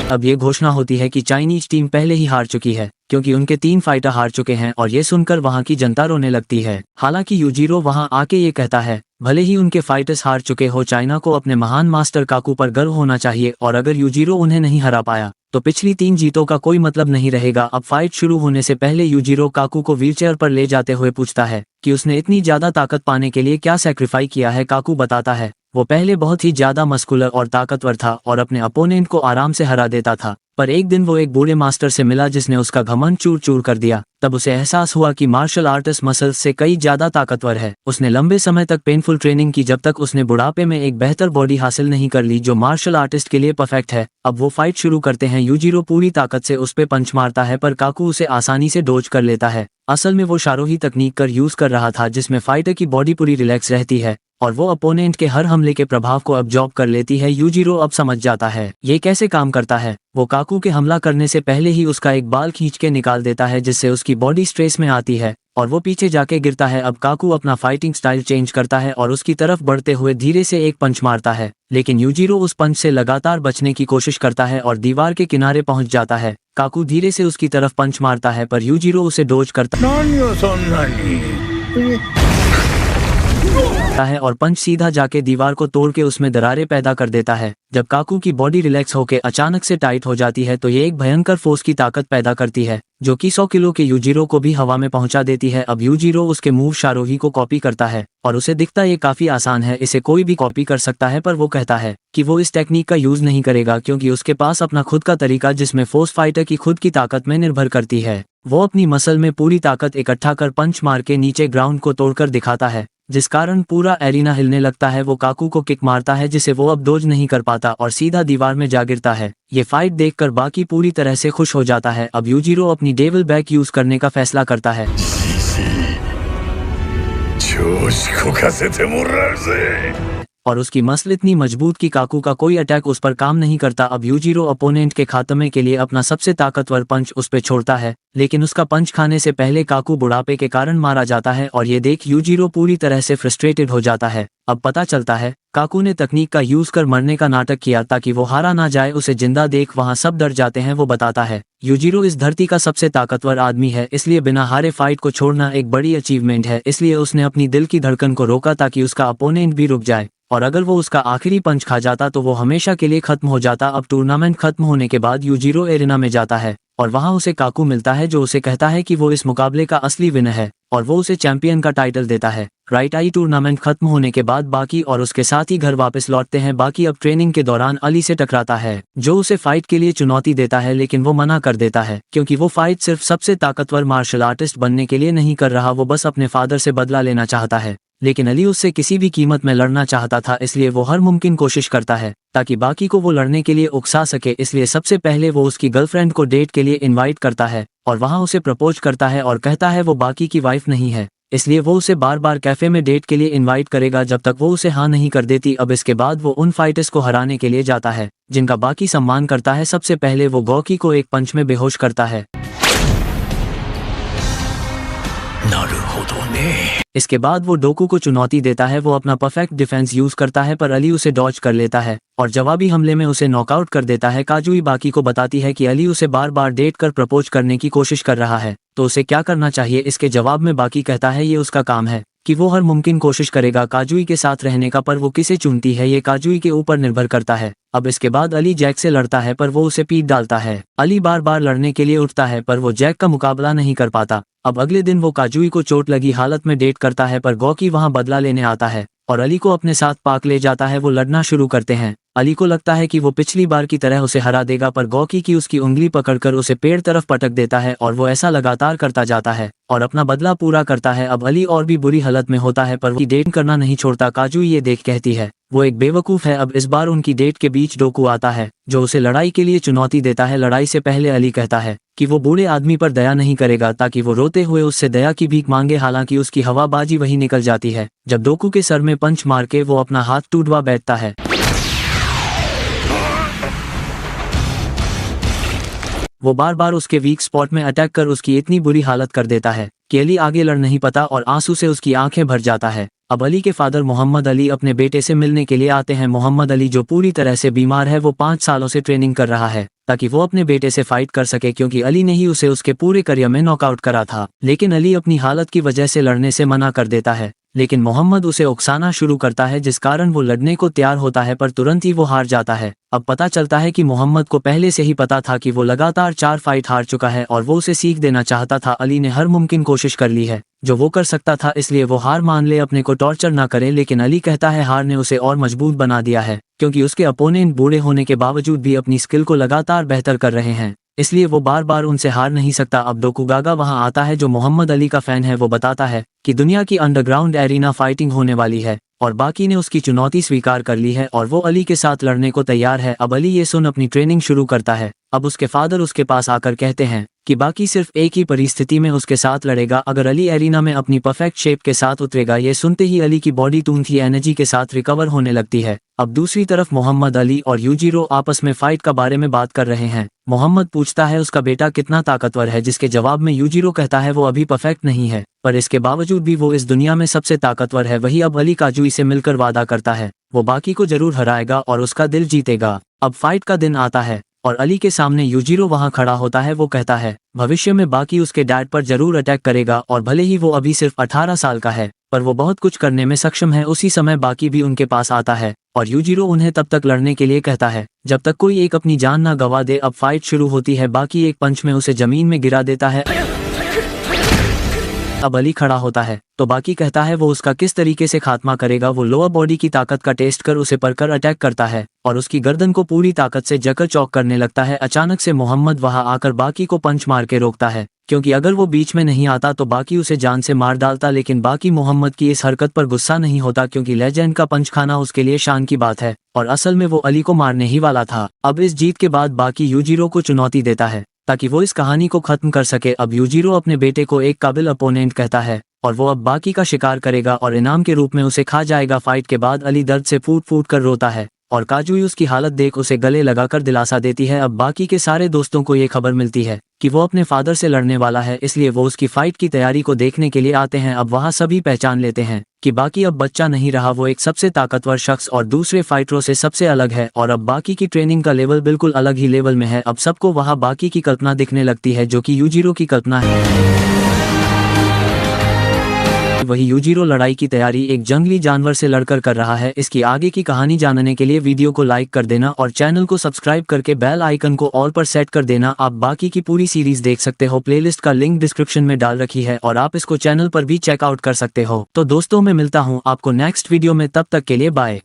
A: अब ये घोषणा होती है कि चाइनीज टीम पहले ही हार चुकी है क्योंकि उनके 3 फाइटर हार चुके हैं और ये सुनकर वहां की जनता रोने लगती है। हालांकि यूजिरो वहां आके ये कहता है भले ही उनके फाइटर्स हार चुके हो, चाइना को अपने महान मास्टर काकू पर गर्व होना चाहिए और अगर यूजिरो उन्हें नहीं हरा पाया तो पिछली 3 जीतों का कोई मतलब नहीं रहेगा। अब फाइट शुरू होने से पहले यूजिरो काकू को व्हीलचेयर पर ले जाते हुए पूछता है कि उसने इतनी ज्यादा ताकत पाने के लिए क्या सैक्रिफाई किया है। काकू बताता है वो पहले बहुत ही ज्यादा मस्कुलर और ताकतवर था और अपने अपोनेंट को आराम से हरा देता था, पर एक दिन वो एक बूढ़े मास्टर से मिला जिसने उसका घमंड चूर चूर कर दिया। तब उसे एहसास हुआ कि मार्शल आर्टिस्ट मसल्स से कई ज्यादा ताकतवर है। उसने लंबे समय तक पेनफुल ट्रेनिंग की जब तक उसने बुढ़ापे में एक बेहतर बॉडी हासिल नहीं कर ली जो मार्शल आर्टिस्ट के लिए परफेक्ट है। अब वो फाइट शुरू करते हैं। यूजिरो पूरी ताकत से उस पे पंच मारता है पर काकू उसे आसानी से डोज कर लेता है। असल में वो शारोही तकनीक कर यूज कर रहा था जिसमें फाइटर की बॉडी पूरी रिलैक्स रहती है और वो अपोनेंट के हर हमले के प्रभाव को अब्जॉर्ब कर लेती है। यूजिरो अब समझ जाता है ये कैसे काम करता है। वो काकू के हमला करने से पहले ही उसका एक बाल खींच के निकाल देता है जिससे उसकी बॉडी स्ट्रेस में आती है और वो पीछे जाके गिरता है। अब काकू अपना फाइटिंग स्टाइल चेंज करता है और उसकी तरफ बढ़ते हुए धीरे से एक पंच मारता है, लेकिन यूजिरो उस पंच से लगातार बचने की कोशिश करता है और दीवार के किनारे पहुंच जाता है। काकू धीरे से उसकी तरफ पंच मारता है पर यूजिरो उसे डोज करता है और पंच सीधा जाके दीवार को तोड़ के उसमें दरारें पैदा कर देता है। जब काकू की बॉडी रिलैक्स होके अचानक से टाइट हो जाती है तो ये एक भयंकर फोर्स की ताकत पैदा करती है जो कि 100 किलो के यूजिरो को भी हवा में पहुंचा देती है। अब यूजिरो उसके मूव शारोही को कॉपी करता है और उसे दिखता ये काफी आसान है, इसे कोई भी कॉपी कर सकता है, पर वो कहता है कि वो इस टेक्निक का यूज नहीं करेगा क्योंकि उसके पास अपना खुद का तरीका जिसमें फोर्स फाइटर की खुद की ताकत में निर्भर करती है। वो अपनी मसल में पूरी ताकत इकट्ठा कर पंच मार के नीचे ग्राउंड को तोड़कर दिखाता है। जिस कारण पूरा एरिना हिलने लगता है। वो काकू को किक मारता है जिसे वो अब डोज नहीं कर पाता और सीधा दीवार में जा गिरता है। ये फाइट देखकर बाकी पूरी तरह से खुश हो जाता है। अब यूजिरो अपनी डेविल बैक यूज करने का फैसला करता है
C: 調子こかせてもらうぜ
A: और उसकी मसल इतनी मजबूत कि काकू का कोई अटैक उस पर काम नहीं करता। अब यूजिरो अपोनेंट के खात्मे के लिए अपना सबसे ताकतवर पंच उस पे छोड़ता है, लेकिन उसका पंच खाने से पहले काकू बुढ़ापे के कारण मारा जाता है और ये देख यूजिरो पूरी तरह से फ्रस्ट्रेटेड हो जाता है। अब पता चलता है काकू ने तकनीक का यूज कर मरने का नाटक किया ताकि वो हारा ना जाए। उसे जिंदा देख वहाँ सब डर जाते हैं। वो बताता है यूजिरो इस धरती का सबसे ताकतवर आदमी है, इसलिए बिना हारे फाइट को छोड़ना एक बड़ी अचीवमेंट है। इसलिए उसने अपनी दिल की धड़कन को रोका ताकि उसका अपोनेंट भी रुक जाए, और अगर वो उसका आखिरी पंच खा जाता तो वो हमेशा के लिए खत्म हो जाता। अब टूर्नामेंट खत्म होने के बाद यूजिरो एरिना में जाता है और वहाँ उसे काकू मिलता है जो उसे कहता है कि वो इस मुकाबले का असली विनर है और वो उसे चैंपियन का टाइटल देता है। राइट आई टूर्नामेंट खत्म होने के बाद बाकी और उसके साथ ही घर वापस लौटते हैं। बाकी अब ट्रेनिंग के दौरान अली से टकराता है जो उसे फाइट के लिए चुनौती देता है, लेकिन वो मना कर देता है क्योंकि वो फाइट सिर्फ सबसे ताकतवर मार्शल आर्टिस्ट बनने के लिए नहीं कर रहा, वो बस अपने फादर से बदला लेना चाहता है। लेकिन अली उससे किसी भी कीमत में लड़ना चाहता था, इसलिए वो हर मुमकिन कोशिश करता है ताकि बाकी को वो लड़ने के लिए उकसा सके। इसलिए सबसे पहले वो उसकी गर्लफ्रेंड को डेट के लिए इनवाइट करता है और वहाँ उसे प्रपोज करता है और कहता है वो बाकी की वाइफ नहीं है, इसलिए वो उसे बार बार कैफे में डेट के लिए इनवाइट करेगा जब तक वो उसे हाँ नहीं कर देती। अब इसके बाद वो उन फाइटर्स को हराने के लिए जाता है जिनका बाकी सम्मान करता है। सबसे पहले वो गौकी को एक पंच में बेहोश करता है। इसके बाद वो डोकू को चुनौती देता है। वो अपना परफेक्ट डिफेंस यूज करता है पर अली उसे डॉज कर लेता है और जवाबी हमले में उसे नॉकआउट कर देता है। काजुई बाकी को बताती है कि अली उसे बार बार डेट कर प्रपोज करने की कोशिश कर रहा है तो उसे क्या करना चाहिए। इसके जवाब में बाकी कहता है ये उसका काम है कि वो हर मुमकिन कोशिश करेगा काजुई के साथ रहने का, पर वो किसे चुनती है ये काजुई के ऊपर निर्भर करता है। अब इसके बाद अली जैक से लड़ता है पर वो उसे पीट डालता है। अली बार बार लड़ने के लिए उठता है पर वो जैक का मुकाबला नहीं कर पाता। अब अगले दिन वो काजुई को चोट लगी हालत में डेट करता है पर गौकी वहाँ बदला लेने आता है और अली को अपने साथ पार्क ले जाता है। वो लड़ना शुरू करते हैं। अली को लगता है कि वो पिछली बार की तरह उसे हरा देगा, पर गौकी की उसकी उंगली पकड़कर उसे पेड़ तरफ पटक देता है और वो ऐसा लगातार करता जाता है और अपना बदला पूरा करता है। अब अली और भी बुरी हालत में होता है पर वो डेट करना नहीं छोड़ता। काजुई ये देख कहती है वो एक बेवकूफ़ है। अब इस बार उनकी डेट के बीच डोकू आता है जो उसे लड़ाई के लिए चुनौती देता है। लड़ाई से पहले अली कहता है कि वो बूढ़े आदमी पर दया नहीं करेगा ताकि वो रोते हुए उससे दया की भीख मांगे, हालांकि उसकी हवाबाजी वही निकल जाती है जब डोकू के सर में पंच मार के वो अपना हाथ टूटवा बैठता है। वो बार बार उसके वीक स्पॉट में अटैक कर उसकी इतनी बुरी हालत कर देता है कि अली आगे लड़ नहीं पाता और आंसू से उसकी आंखें भर जाता है। अब अली के फादर मोहम्मद अली अपने बेटे से मिलने के लिए आते हैं। मोहम्मद अली जो पूरी तरह से बीमार है, वो 5 सालों से ट्रेनिंग कर रहा है ताकि वो अपने बेटे से फाइट कर सके क्योंकि अली ने ही उसे उसके पूरे करियर में नॉकआउट करा था। लेकिन अली अपनी हालत की वजह से लड़ने से मना कर देता है, लेकिन मोहम्मद उसे उकसाना शुरू करता है जिस कारण वो लड़ने को तैयार होता है पर तुरंत ही वो हार जाता है। अब पता चलता है कि मोहम्मद को पहले से ही पता था कि वो लगातार 4 फाइट हार चुका है और वो उसे सीख देना चाहता था। अली ने हर मुमकिन कोशिश कर ली है जो वो कर सकता था, इसलिए वो हार मान ले, अपने को टॉर्चर ना करे। लेकिन अली कहता है हार ने उसे और मजबूत बना दिया है क्योंकि उसके अपोनेंट बूढ़े होने के बावजूद भी अपनी स्किल को लगातार बेहतर कर रहे हैं, इसलिए वो बार बार उनसे हार नहीं सकता। अब डोकुगागा वहां आता है जो मोहम्मद अली का फैन है। वो बताता है कि दुनिया की अंडरग्राउंड एरिना फाइटिंग होने वाली है और बाकी ने उसकी चुनौती स्वीकार कर ली है और वो अली के साथ लड़ने को तैयार है। अब अली ये सुन अपनी ट्रेनिंग शुरू करता है। अब उसके फादर उसके पास आकर कहते हैं कि बाकी सिर्फ एक ही परिस्थिति में उसके साथ लड़ेगा, अगर अली एरिना में अपनी परफेक्ट शेप के साथ उतरेगा। ये सुनते ही अली की बॉडी टूनती एनर्जी के साथ रिकवर होने लगती है। अब दूसरी तरफ मोहम्मद अली और यूजिरो आपस में फाइट का बारे में बात कर रहे हैं। मोहम्मद पूछता है उसका बेटा कितना ताकतवर है, जिसके जवाब में यूजिरो कहता है वो अभी परफेक्ट नहीं है पर इसके बावजूद भी वो इस दुनिया में सबसे ताकतवर है। वही अब अली काजुई से मिलकर वादा करता है वो बाकी को जरूर हराएगा और उसका दिल जीतेगा। अब फाइट का दिन आता है और अली के सामने यूजिरो वहां खड़ा होता है। वो कहता है भविष्य में बाकी उसके डैड पर जरूर अटैक करेगा और भले ही वो अभी सिर्फ 18 साल का है पर वो बहुत कुछ करने में सक्षम है। उसी समय बाकी भी उनके पास आता है और यूजिरो उन्हें तब तक लड़ने के लिए कहता है जब तक कोई एक अपनी जान ना गवा दे। अब फाइट शुरू होती है। बाकी एक पंच में उसे जमीन में गिरा देता है। अब अली खड़ा होता है तो बाकी कहता है वो उसका किस तरीके से खात्मा करेगा। वो लोअर बॉडी की ताकत का टेस्ट कर उसे पर अटैक करता है और उसकी गर्दन को पूरी ताकत से जकर चौक करने लगता है। अचानक से मोहम्मद वहां आकर बाकी को पंच मार के रोकता है, क्योंकि अगर वो बीच में नहीं आता तो बाकी उसे जान से मार डालता। लेकिन बाकी मोहम्मद की इस हरकत पर गुस्सा नहीं होता, क्योंकि लेजेंड का पंच खाना उसके लिए शान की बात है और असल में वो अली को मारने ही वाला था। अब इस जीत के बाद बाकी यूजीरो को चुनौती देता है ताकि वो इस कहानी को खत्म कर सके। अब यूजीरो अपने बेटे को एक काबिल अपोनेंट कहता है और वो अब बाकी का शिकार करेगा और इनाम के रूप में उसे खा जाएगा। फाइट के बाद अली दर्द से फूट फूट कर रोता है और काजुई उसकी हालत देख उसे गले लगाकर दिलासा देती है। अब बाकी के सारे दोस्तों को ये खबर मिलती है कि वो अपने फादर से लड़ने वाला है, इसलिए वो उसकी फाइट की तैयारी को देखने के लिए आते हैं। अब वहाँ सभी पहचान लेते हैं कि बाकी अब बच्चा नहीं रहा, वो एक सबसे ताकतवर शख्स और दूसरे फाइटरों से सबसे अलग है और अब बाकी की ट्रेनिंग का लेवल बिल्कुल अलग ही लेवल में है। अब सबको वहाँ बाकी की कल्पना दिखने लगती है जो कि यूजीरो की कल्पना है। वही यूजीरो लड़ाई की तैयारी एक जंगली जानवर से लड़कर कर रहा है। इसकी आगे की कहानी जानने के लिए वीडियो को लाइक कर देना और चैनल को सब्सक्राइब करके बेल आइकन को ऑल पर सेट कर देना। आप बाकी की पूरी सीरीज देख सकते हो, प्लेलिस्ट का लिंक डिस्क्रिप्शन में डाल रखी है और आप इसको चैनल पर भी चेकआउट कर सकते हो। तो दोस्तों मैं मिलता हूँ आपको नेक्स्ट वीडियो में, तब तक के लिए बाय।